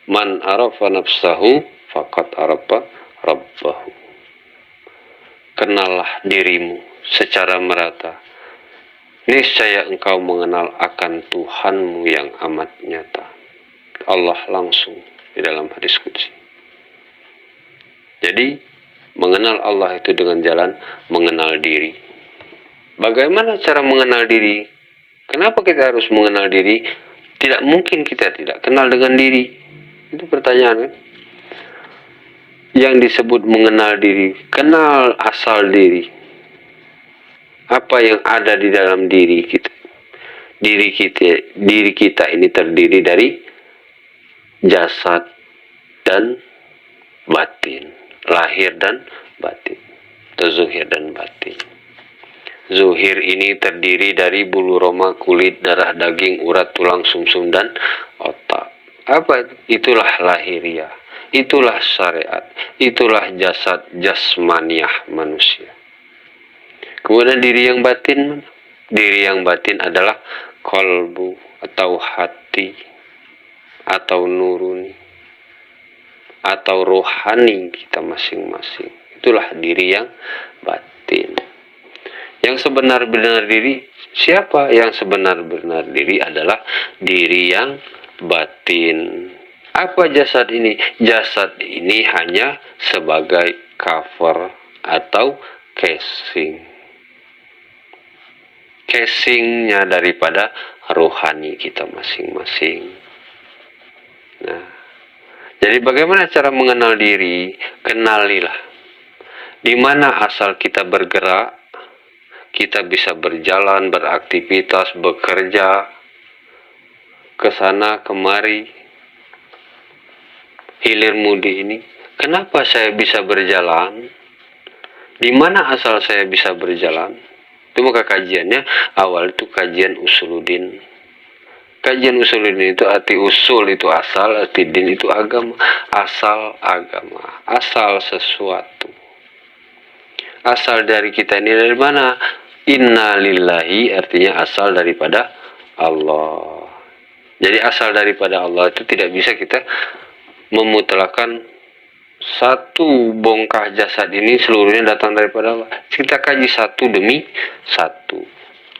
man arafa nafsahu faqad arafa rabbahu. Kenallah dirimu secara merata. Niscaya engkau mengenal akan Tuhanmu yang amat nyata. Allah langsung di dalam hadis qudsi. Jadi, mengenal Allah itu dengan jalan mengenal diri. Bagaimana cara mengenal diri? Kenapa kita harus mengenal diri? Tidak mungkin kita tidak kenal dengan diri. Itu pertanyaan kan? Yang disebut mengenal diri, kenal asal diri. Apa yang ada di dalam diri kita? Diri kita ini terdiri dari jasad dan batin, lahir dan batin, atau zuhir dan batin. Zuhir ini terdiri dari bulu roma, kulit, darah, daging, urat, tulang, sumsum, dan otak. Apa itu? Itulah lahiriah, itulah syariat, itulah jasad jasmaniah manusia. Kemudian diri yang batin, diri yang batin adalah kolbu atau hati, atau nuruni, atau rohani kita masing-masing. Itulah diri yang batin. Yang sebenar-benar diri siapa? Yang sebenar-benar diri adalah diri yang batin. Apa jasad ini? Jasad ini hanya sebagai cover atau casing. Casingnya daripada rohani kita masing-masing. Nah, jadi bagaimana cara mengenal diri? Kenalilah di mana asal kita bergerak. Kita bisa berjalan, beraktivitas, bekerja, ke sana kemari, hilir mudi ini. Kenapa saya bisa berjalan? Di mana asal saya bisa berjalan? Itu maka kajiannya awal itu kajian usuluddin. Kajian usuluddin itu arti usul itu asal, arti din itu agama. Asal agama, asal sesuatu. Asal dari kita ini dari mana? Inna lillahi artinya asal daripada Allah. Jadi asal daripada Allah itu tidak bisa kita memutlakan satu bongkah jasad ini seluruhnya datang daripada Allah. Kita kaji satu demi satu.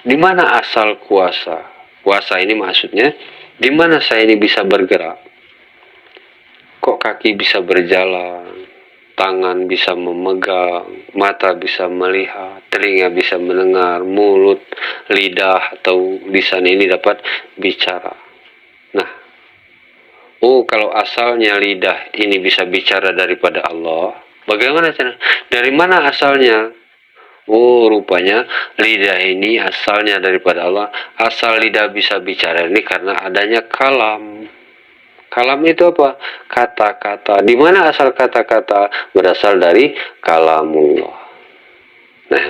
Di mana asal kuasa? Kuasa ini maksudnya di mana saya ini bisa bergerak? Kok kaki bisa berjalan? Tangan bisa memegang, mata bisa melihat, telinga bisa mendengar, mulut, lidah atau lisan ini dapat bicara. Nah, kalau asalnya lidah ini bisa bicara daripada Allah, bagaimana cara? Dari mana asalnya? Rupanya lidah ini asalnya daripada Allah. Asal lidah bisa bicara ini karena adanya kalam. Kalam itu apa? Kata-kata. Di mana asal kata-kata? Berasal dari kalamullah. Nah,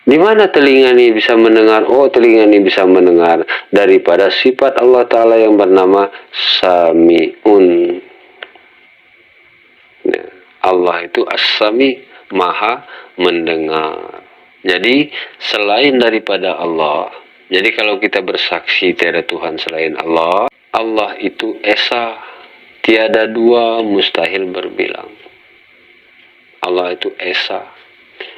di mana telinga ini bisa mendengar? Telinga ini bisa mendengar daripada sifat Allah Ta'ala yang bernama Sami'un. Nah, Allah itu As-Sami, Maha mendengar. Jadi, selain daripada Allah, jadi kalau kita bersaksi tiada Tuhan selain Allah, Allah itu Esa, tiada dua, mustahil berbilang. Allah itu Esa.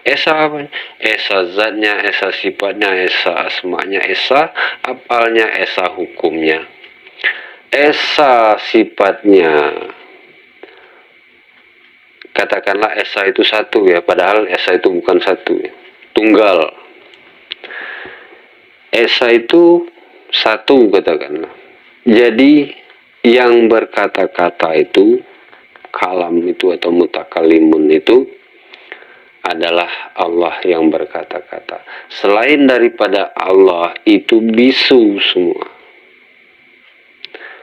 Esa apa? Esa zatnya, Esa sifatnya, Esa asmanya, Esa apalnya, Esa hukumnya. Esa sifatnya. Katakanlah Esa itu satu ya, padahal Esa itu bukan satu ya. Tunggal. Esa itu satu katakanlah. Jadi yang berkata-kata itu, kalam itu atau mutakalimun itu adalah Allah yang berkata-kata. Selain daripada Allah itu bisu semua.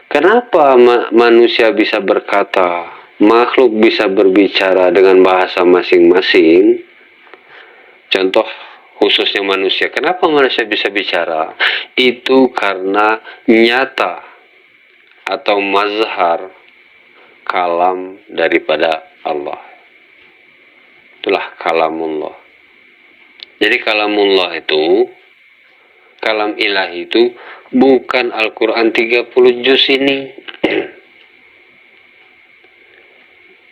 Kenapa manusia bisa berkata, makhluk bisa berbicara dengan bahasa masing-masing? Contoh khususnya manusia. Kenapa manusia bisa bicara? Itu karena nyata atau mazhar kalam daripada Allah. Itulah kalamullah. Jadi kalamullah itu, kalam ilahi itu bukan Al-Quran 30 juz ini.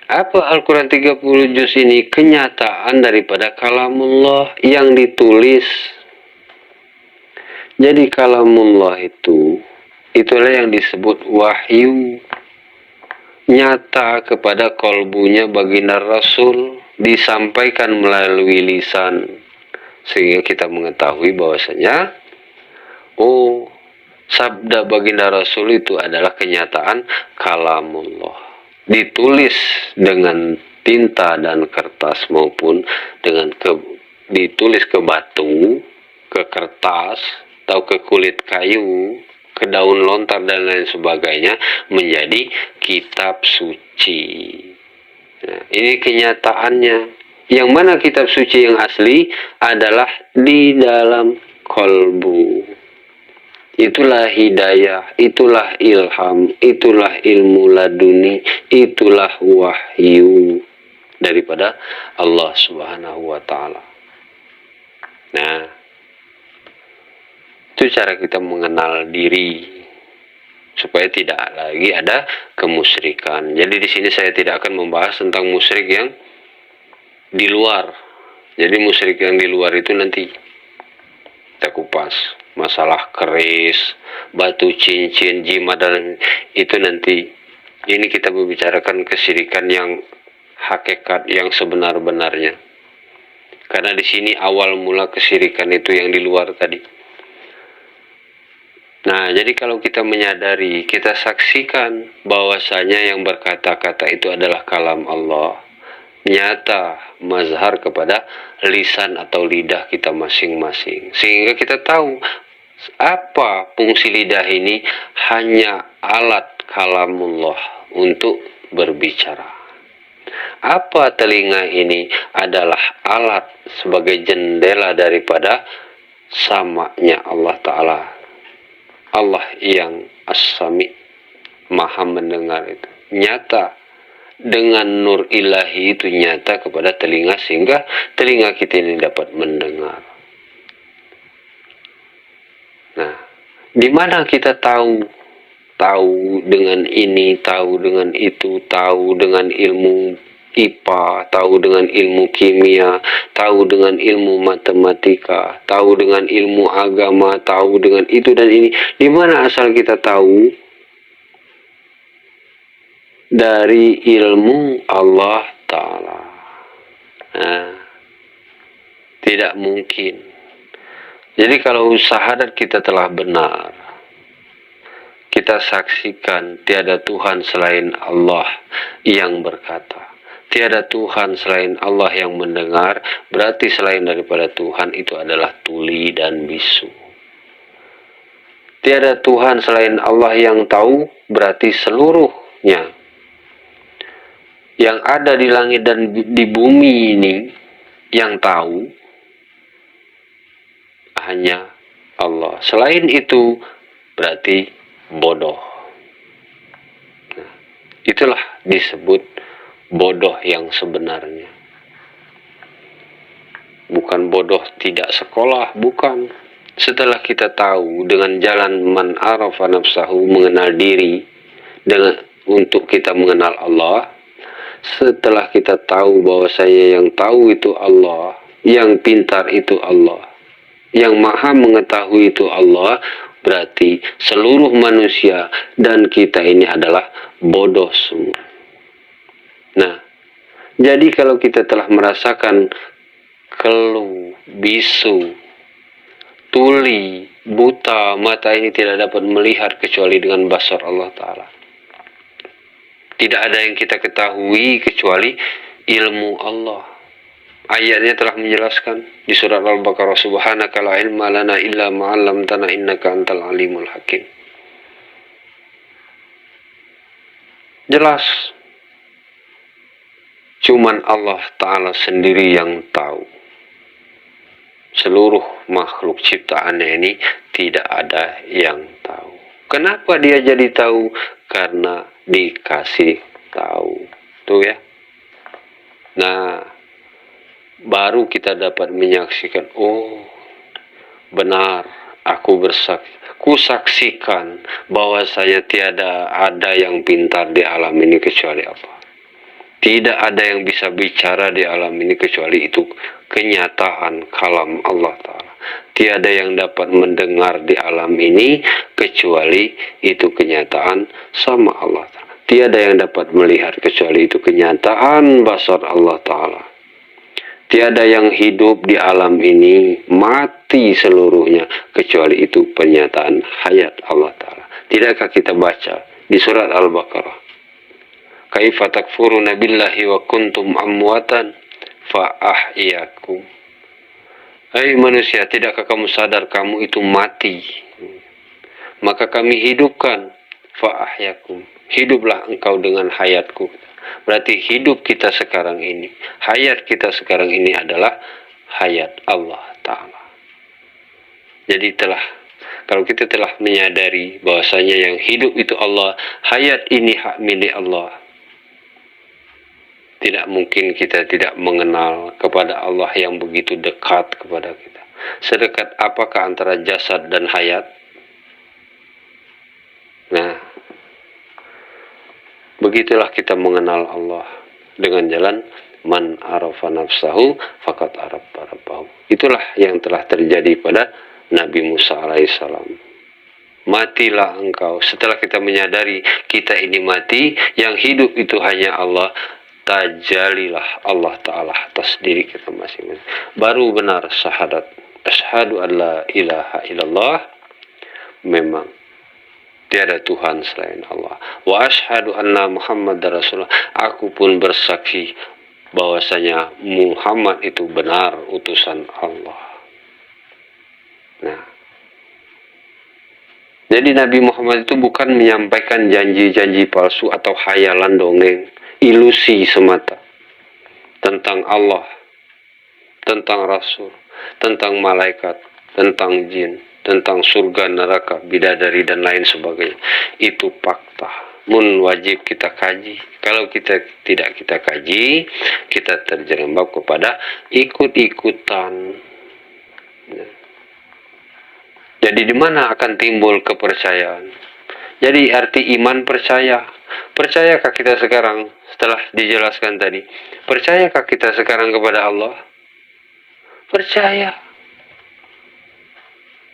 Apa Al-Quran 30 juz ini? Kenyataan daripada kalamullah yang ditulis. Jadi kalamullah itulah yang disebut wahyu. Nyata kepada kolbunya baginda Rasul, disampaikan melalui lisan. Sehingga kita mengetahui bahwasanya, oh, sabda baginda Rasul itu adalah kenyataan kalamullah. Ditulis dengan tinta dan kertas maupun dengan ditulis ke batu, ke kertas, atau ke kulit kayu, ke daun lontar dan lain sebagainya, menjadi kitab suci. Nah, ini kenyataannya. Yang mana kitab suci yang asli adalah di dalam kolbu. Itulah hidayah, itulah ilham, itulah ilmu laduni, itulah wahyu daripada Allah Subhanahu wa Ta'ala. Nah, itu cara kita mengenal diri supaya tidak lagi ada kemusyrikan. Jadi di sini saya tidak akan membahas tentang musyrik yang di luar. Jadi musyrik yang di luar itu nanti kita kupas. Masalah keris, batu cincin, jimat, dan itu nanti. Ini kita membicarakan kesyirikan yang hakikat, yang sebenar-benarnya. Karena di sini awal mula kesyirikan itu yang di luar tadi. Nah, jadi kalau kita menyadari, kita saksikan bahwasanya yang berkata-kata itu adalah kalam Allah, nyata mazhar kepada lisan atau lidah kita masing-masing, sehingga kita tahu apa fungsi lidah ini, hanya alat kalamullah untuk berbicara. Apa telinga ini adalah alat sebagai jendela daripada samanya Allah Ta'ala. Allah yang as-sami, maha mendengar, itu nyata dengan nur ilahi, itu nyata kepada telinga, sehingga telinga kita ini dapat mendengar. Nah, di mana kita tahu dengan ini, tahu dengan itu, tahu dengan ilmu IPA, tahu dengan ilmu kimia, tahu dengan ilmu matematika, tahu dengan ilmu agama, tahu dengan itu dan ini. Di mana asal kita tahu? Dari ilmu Allah Ta'ala. Nah, tidak mungkin. Jadi kalau syahadat kita telah benar, kita saksikan tiada Tuhan selain Allah yang berkata, tiada Tuhan selain Allah yang mendengar, berarti selain daripada Tuhan itu adalah tuli dan bisu. Tiada Tuhan selain Allah yang tahu, berarti seluruhnya yang ada di langit dan di bumi ini yang tahu hanya Allah. Selain itu berarti bodoh. Nah, itulah disebut bodoh yang sebenarnya. Bukan bodoh tidak sekolah, bukan. Setelah kita tahu dengan jalan man arafa nafsahu, mengenal diri, dengan untuk kita mengenal Allah. Setelah kita tahu bahwa saya yang tahu itu Allah, yang pintar itu Allah, yang maha mengetahui itu Allah, berarti seluruh manusia dan kita ini adalah bodoh semua. Nah, jadi kalau kita telah merasakan kelu, bisu, tuli, buta, mata ini tidak dapat melihat kecuali dengan basar Allah Ta'ala. Tidak ada yang kita ketahui kecuali ilmu Allah. Ayatnya telah menjelaskan di surat Al-Baqarah, subhanaka la ilma lana illa ma 'allamtana innaka antal alimul hakim. Jelas. Cuman Allah Ta'ala sendiri yang tahu. Seluruh makhluk ciptaannya ini tidak ada yang tahu. Kenapa dia jadi tahu? Karena dikasih tahu. Tuh ya. Nah, baru kita dapat menyaksikan, oh benar, aku saksikan bahwa saya tiada ada yang pintar di alam ini kecuali apa? Tidak ada yang bisa bicara di alam ini kecuali itu kenyataan kalam Allah Ta'ala. Tiada yang dapat mendengar di alam ini kecuali itu kenyataan sama Allah Ta'ala. Tiada yang dapat melihat kecuali itu kenyataan basar Allah Ta'ala. Tiada yang hidup di alam ini mati seluruhnya kecuali itu pernyataan hayat Allah Ta'ala. Tidakkah kita baca di surat Al-Baqarah? Kaifa takfuruna billahi wa kuntum amwatan fa ahyakum. Hai manusia, tidakkah kamu sadar kamu itu mati? Maka kami hidupkan. Fa ahyakum. Hiduplah engkau dengan hayatku. Berarti hidup kita sekarang ini, hayat kita sekarang ini adalah hayat Allah Ta'ala. Jadi kalau kita telah menyadari bahwasanya yang hidup itu Allah, hayat ini hak milik Allah, tidak mungkin kita tidak mengenal kepada Allah yang begitu dekat kepada kita. Sedekat apakah antara jasad dan hayat? Nah, begitulah kita mengenal Allah dengan jalan man arafa nafsahu faqad arafa rabbahu. Itulah yang telah terjadi pada Nabi Musa alaihissalam. Matilah engkau. Setelah kita menyadari kita ini mati, yang hidup itu hanya Allah, tajalilah Allah Ta'ala atas diri kita masing-masing. Baru benar syahadat. Asyhadu an la ilaha illallah. Memang tiada Tuhan selain Allah. Wa asyhadu anna Muhammad Rasulullah. Aku pun bersaksi bahwasanya Muhammad itu benar utusan Allah. Nah, jadi Nabi Muhammad itu bukan menyampaikan janji-janji palsu atau khayalan dongeng, ilusi semata tentang Allah, tentang Rasul, tentang malaikat, tentang jin, tentang surga, neraka, bidadari, dan lain sebagainya. Itu fakta. Mun wajib kita kaji. Kalau kita tidak kita kaji, kita terjerembab kepada ikut-ikutan. Jadi di mana akan timbul kepercayaan? Jadi arti iman percaya. Percayakah kita sekarang setelah dijelaskan tadi? Percayakah kita sekarang kepada Allah? Percaya.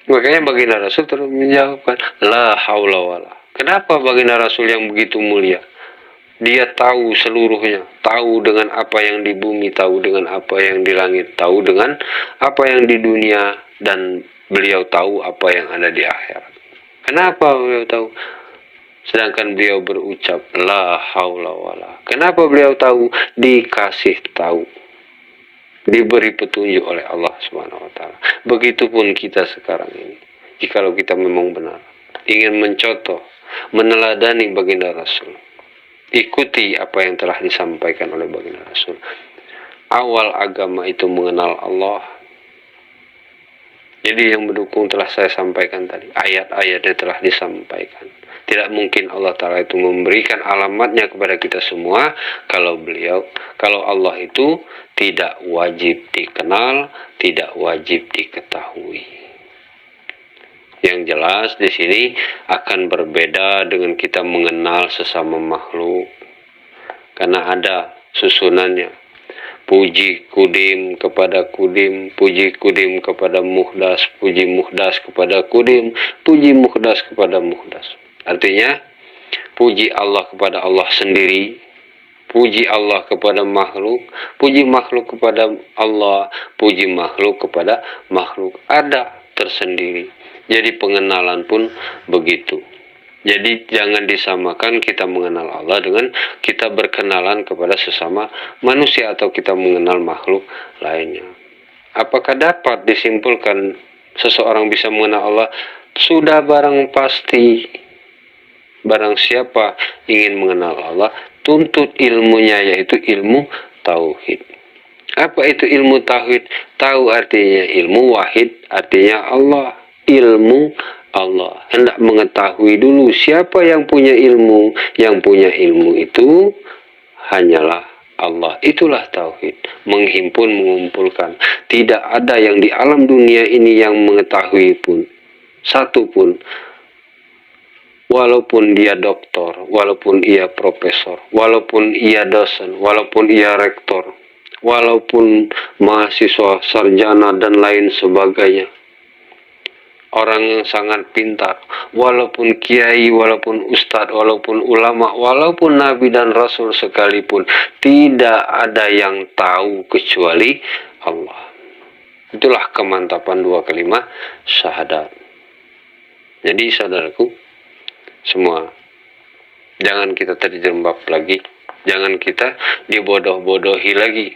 Makanya baginda Rasul terus menjawabkan, la haula wala. Kenapa baginda Rasul yang begitu mulia? Dia tahu seluruhnya, tahu dengan apa yang di bumi, tahu dengan apa yang di langit, tahu dengan apa yang di dunia, dan beliau tahu apa yang ada di akhirat. Kenapa beliau tahu? Sedangkan beliau berucap la haula wala. Kenapa beliau tahu? Dikasih tahu, diberi petunjuk oleh Allah Subhanahu wa Ta'ala. Begitupun kita sekarang ini. Jikalau kita memang benar ingin mencontoh, meneladani baginda Rasul, ikuti apa yang telah disampaikan oleh baginda Rasul. Awal agama itu mengenal Allah. Jadi yang mendukung telah saya sampaikan tadi. Ayat-ayatnya telah disampaikan. Tidak mungkin Allah Ta'ala itu memberikan alamatnya kepada kita semua kalau Allah itu tidak wajib dikenal, tidak wajib diketahui. Yang jelas di sini akan berbeda dengan kita mengenal sesama makhluk. Karena ada susunannya. Puji kudim kepada kudim, puji kudim kepada muhdas, puji muhdas kepada kudim, puji muhdas kepada muhdas. Artinya, puji Allah kepada Allah sendiri, puji Allah kepada makhluk, puji makhluk kepada Allah, puji makhluk kepada makhluk. Ada tersendiri. Jadi pengenalan pun begitu. Jadi jangan disamakan kita mengenal Allah dengan kita berkenalan kepada sesama manusia atau kita mengenal makhluk lainnya. Apakah dapat disimpulkan seseorang bisa mengenal Allah? Sudah barang pasti. Barang siapa ingin mengenal Allah, tuntut ilmunya yaitu ilmu tauhid. Apa itu ilmu tauhid? Tahu artinya ilmu, wahid artinya Allah. Ilmu Allah. Hendak mengetahui dulu siapa yang punya ilmu. Yang punya ilmu itu hanyalah Allah. Itulah tauhid. Menghimpun, mengumpulkan. Tidak ada yang di alam dunia ini yang mengetahui pun. Satu pun. walaupun dia doktor, walaupun ia profesor, walaupun ia dosen, walaupun ia rektor, walaupun mahasiswa, sarjana, dan lain sebagainya. Orang yang sangat pintar, walaupun kiai, walaupun ustadz, walaupun ulama, walaupun nabi dan rasul sekalipun, tidak ada yang tahu kecuali Allah. Itulah kemantapan dua kalimat syahadat. Jadi saudaraku semua, jangan kita terjerembab lagi, jangan kita dibodoh-bodohi lagi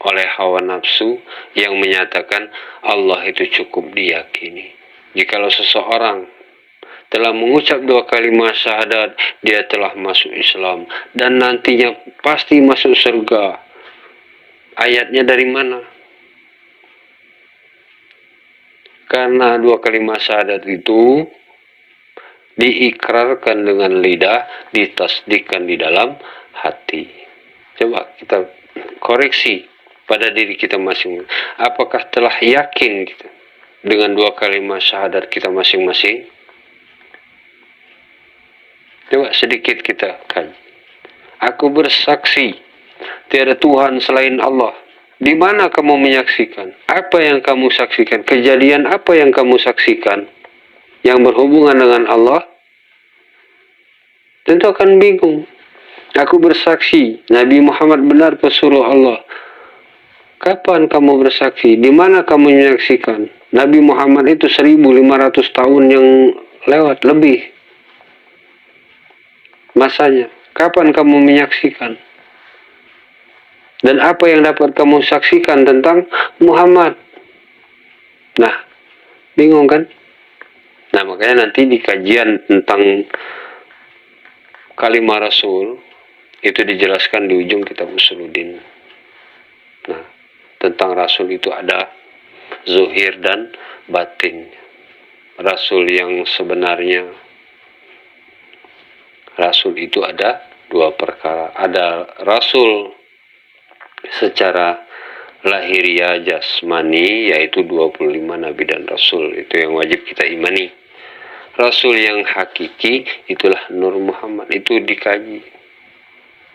oleh hawa nafsu yang menyatakan Allah itu cukup diyakini. Jikalau seseorang telah mengucap dua kalimat syahadat, dia telah masuk Islam dan nantinya pasti masuk surga. Ayatnya dari mana? Karena dua kalimat syahadat itu diikrarkan dengan lidah, ditasdikkan di dalam hati. Coba kita koreksi pada diri kita masing-masing. Apakah telah yakin kita dengan dua kalimat syahadat kita masing-masing? Coba sedikit kita kaji. Aku bersaksi tiada Tuhan selain Allah. Di mana kamu menyaksikan? Apa yang kamu saksikan? Kejadian apa yang kamu saksikan yang berhubungan dengan Allah? Tentu akan bingung. Aku bersaksi Nabi Muhammad benar pesuruh Allah. Kapan kamu bersaksi? Di mana kamu menyaksikan? Nabi Muhammad itu 1500 tahun yang lewat lebih masanya. Kapan kamu menyaksikan? Dan apa yang dapat kamu saksikan tentang Muhammad? Nah, bingung kan? Nah, makanya nanti di kajian tentang kalimat Rasul itu dijelaskan di ujung kitab Usuluddin. Nah, tentang Rasul itu ada zuhir dan batin. Rasul yang sebenarnya, Rasul itu ada dua perkara. Ada Rasul secara lahiriah jasmani, yaitu 25 Nabi dan Rasul. Itu yang wajib kita imani. Rasul yang hakiki, itulah Nur Muhammad. Itu dikaji.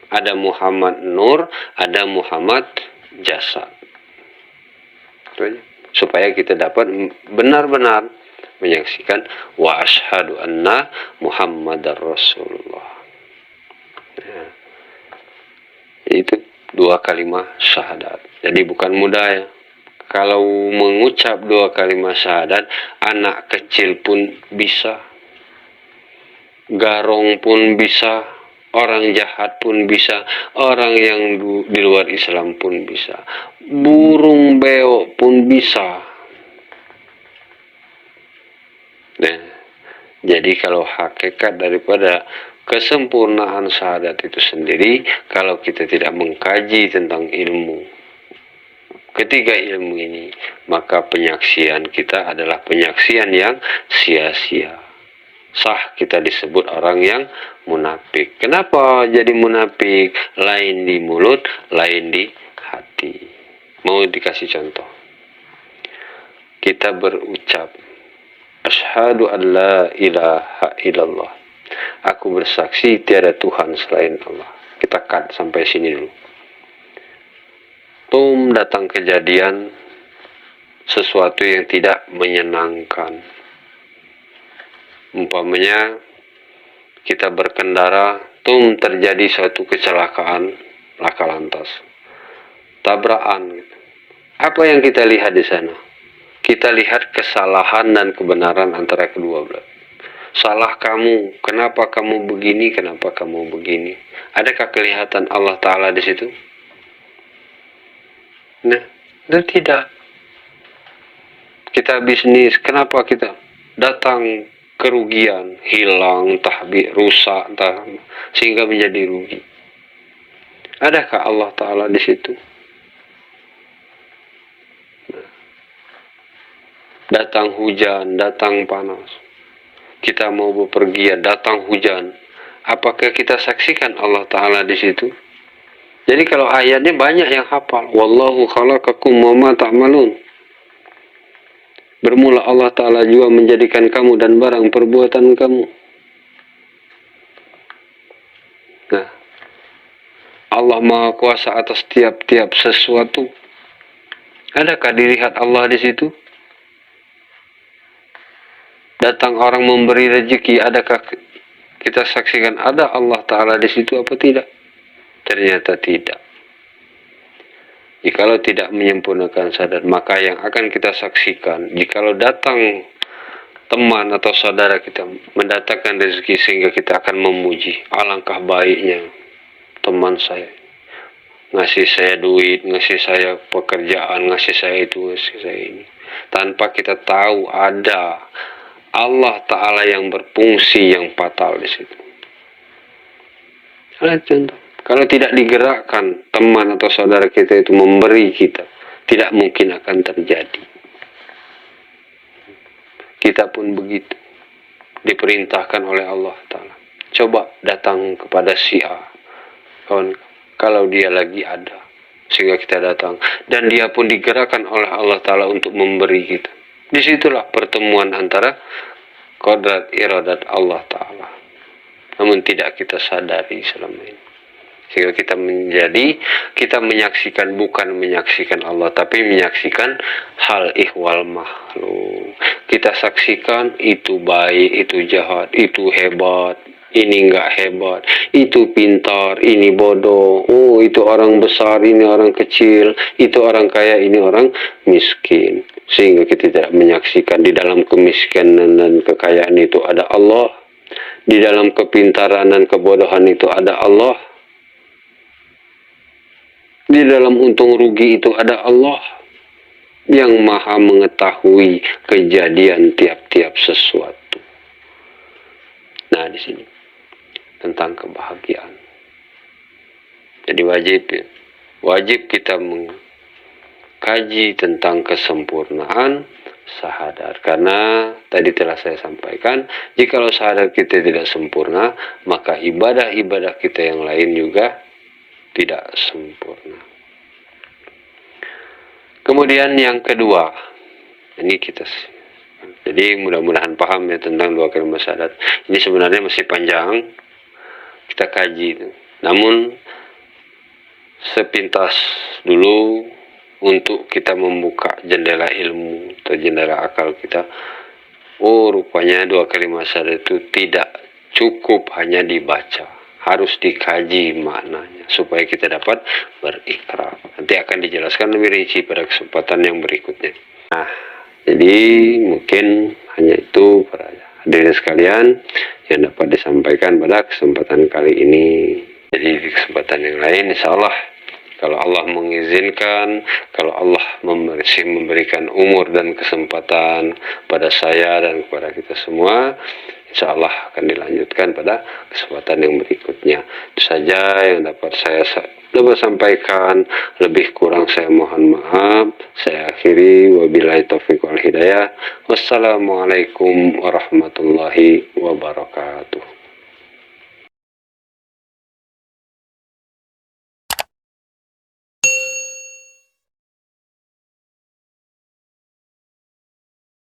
Ada Muhammad Nur, ada Muhammad Jasad. Supaya kita dapat benar-benar menyaksikan wa asyhadu anna Muhammadar Rasulullah. Nah, itu dua kalimat syahadat. Jadi bukan mudah ya. Kalau mengucap dua kalimat syahadat, anak kecil pun bisa, garong pun bisa, orang jahat pun bisa, orang yang di luar Islam pun bisa, burung beo pun bisa. Nah, jadi kalau hakikat daripada kesempurnaan syahadat itu sendiri, kalau kita tidak mengkaji tentang ketiga ilmu ini, maka penyaksian kita adalah penyaksian yang sia-sia. Sah kita disebut orang yang munafik. Kenapa jadi munafik? Lain di mulut, lain di hati. Mau dikasih contoh? Kita berucap, asyhadu an la ilaha illallah. Aku bersaksi tiada Tuhan selain Allah. Kita cut sampai sini dulu. Datang kejadian sesuatu yang tidak menyenangkan. Umpamanya kita berkendara, terjadi suatu kecelakaan laka lantas, tabrakan. Apa yang kita lihat di sana? Kita lihat kesalahan dan kebenaran antara kedua belah. Salah kamu, kenapa kamu begini, kenapa kamu begini? Adakah kelihatan Allah Ta'ala di situ? Nah, dan tidak. Kita bisnis, kenapa kita datang kerugian, hilang, rusak, sehingga menjadi rugi? Adakah Allah Ta'ala di situ? Nah, datang hujan, datang panas, kita mau bepergian, datang hujan, apakah kita saksikan Allah Ta'ala di situ? Jadi kalau ayatnya banyak yang hafal, wallahu khalaqakum wa ma ta'malun. Bermula Allah Ta'ala juga menjadikan kamu dan barang perbuatan kamu. Nah, Allah Maha Kuasa atas tiap-tiap sesuatu. Adakah dilihat Allah di situ? Datang orang memberi rezeki, adakah kita saksikan ada Allah Ta'ala di situ apa tidak? Ternyata tidak. Jikalau tidak menyempurnakan sadar, maka yang akan kita saksikan, jikalau datang teman atau saudara kita mendatangkan rezeki sehingga kita akan memuji, alangkah baiknya teman saya ngasih saya duit, ngasih saya pekerjaan, ngasih saya itu, ngasih saya ini, tanpa kita tahu ada Allah Ta'ala yang berfungsi yang fatal di situ. Contoh, kalau tidak digerakkan teman atau saudara kita itu memberi kita, tidak mungkin akan terjadi. Kita pun begitu, diperintahkan oleh Allah Ta'ala. Coba datang kepada si A, kawan, kalau dia lagi ada, sehingga kita datang, dan dia pun digerakkan oleh Allah Ta'ala untuk memberi kita. Disitulah pertemuan antara kodrat iradat Allah Ta'ala, namun tidak kita sadari selama ini. Sehingga kita menyaksikan, bukan menyaksikan Allah, tapi menyaksikan hal ihwal makhluk. Kita saksikan itu baik, itu jahat, itu hebat, ini enggak hebat, itu pintar, ini bodoh, oh itu orang besar, ini orang kecil, itu orang kaya, ini orang miskin. Sehingga kita tidak menyaksikan di dalam kemiskinan dan kekayaan itu ada Allah, di dalam kepintaran dan kebodohan itu ada Allah, di dalam untung rugi itu ada Allah yang maha mengetahui kejadian tiap-tiap sesuatu. Nah, di sini tentang kebahagiaan. Jadi wajib kita mengkaji tentang kesempurnaan sahadar. Karena tadi telah saya sampaikan, jikalau sahadar kita tidak sempurna, maka ibadah-ibadah kita yang lain juga tidak sempurna. Kemudian yang kedua, ini jadi mudah-mudahan paham ya tentang dua kalimat syahadat. Ini sebenarnya masih panjang, kita kaji. Namun sepintas dulu untuk kita membuka jendela ilmu atau jendela akal kita. Oh, rupanya dua kalimat syahadat itu tidak cukup hanya dibaca, harus dikaji maknanya supaya kita dapat berikrar. Nanti akan dijelaskan lebih rinci pada kesempatan yang berikutnya. Nah, jadi mungkin hanya itu para hadirin sekalian yang dapat disampaikan pada kesempatan kali ini. Jadi di kesempatan yang lain, insya Allah kalau Allah mengizinkan, kalau Allah memberikan umur dan kesempatan pada saya dan kepada kita semua, insya Allah akan dilanjutkan pada kesempatan yang berikutnya. Itu saja yang dapat saya sampaikan. Lebih kurang saya mohon maaf. Saya akhiri, wabillahi taufiq wal hidayah. Wassalamualaikum warahmatullahi wabarakatuh.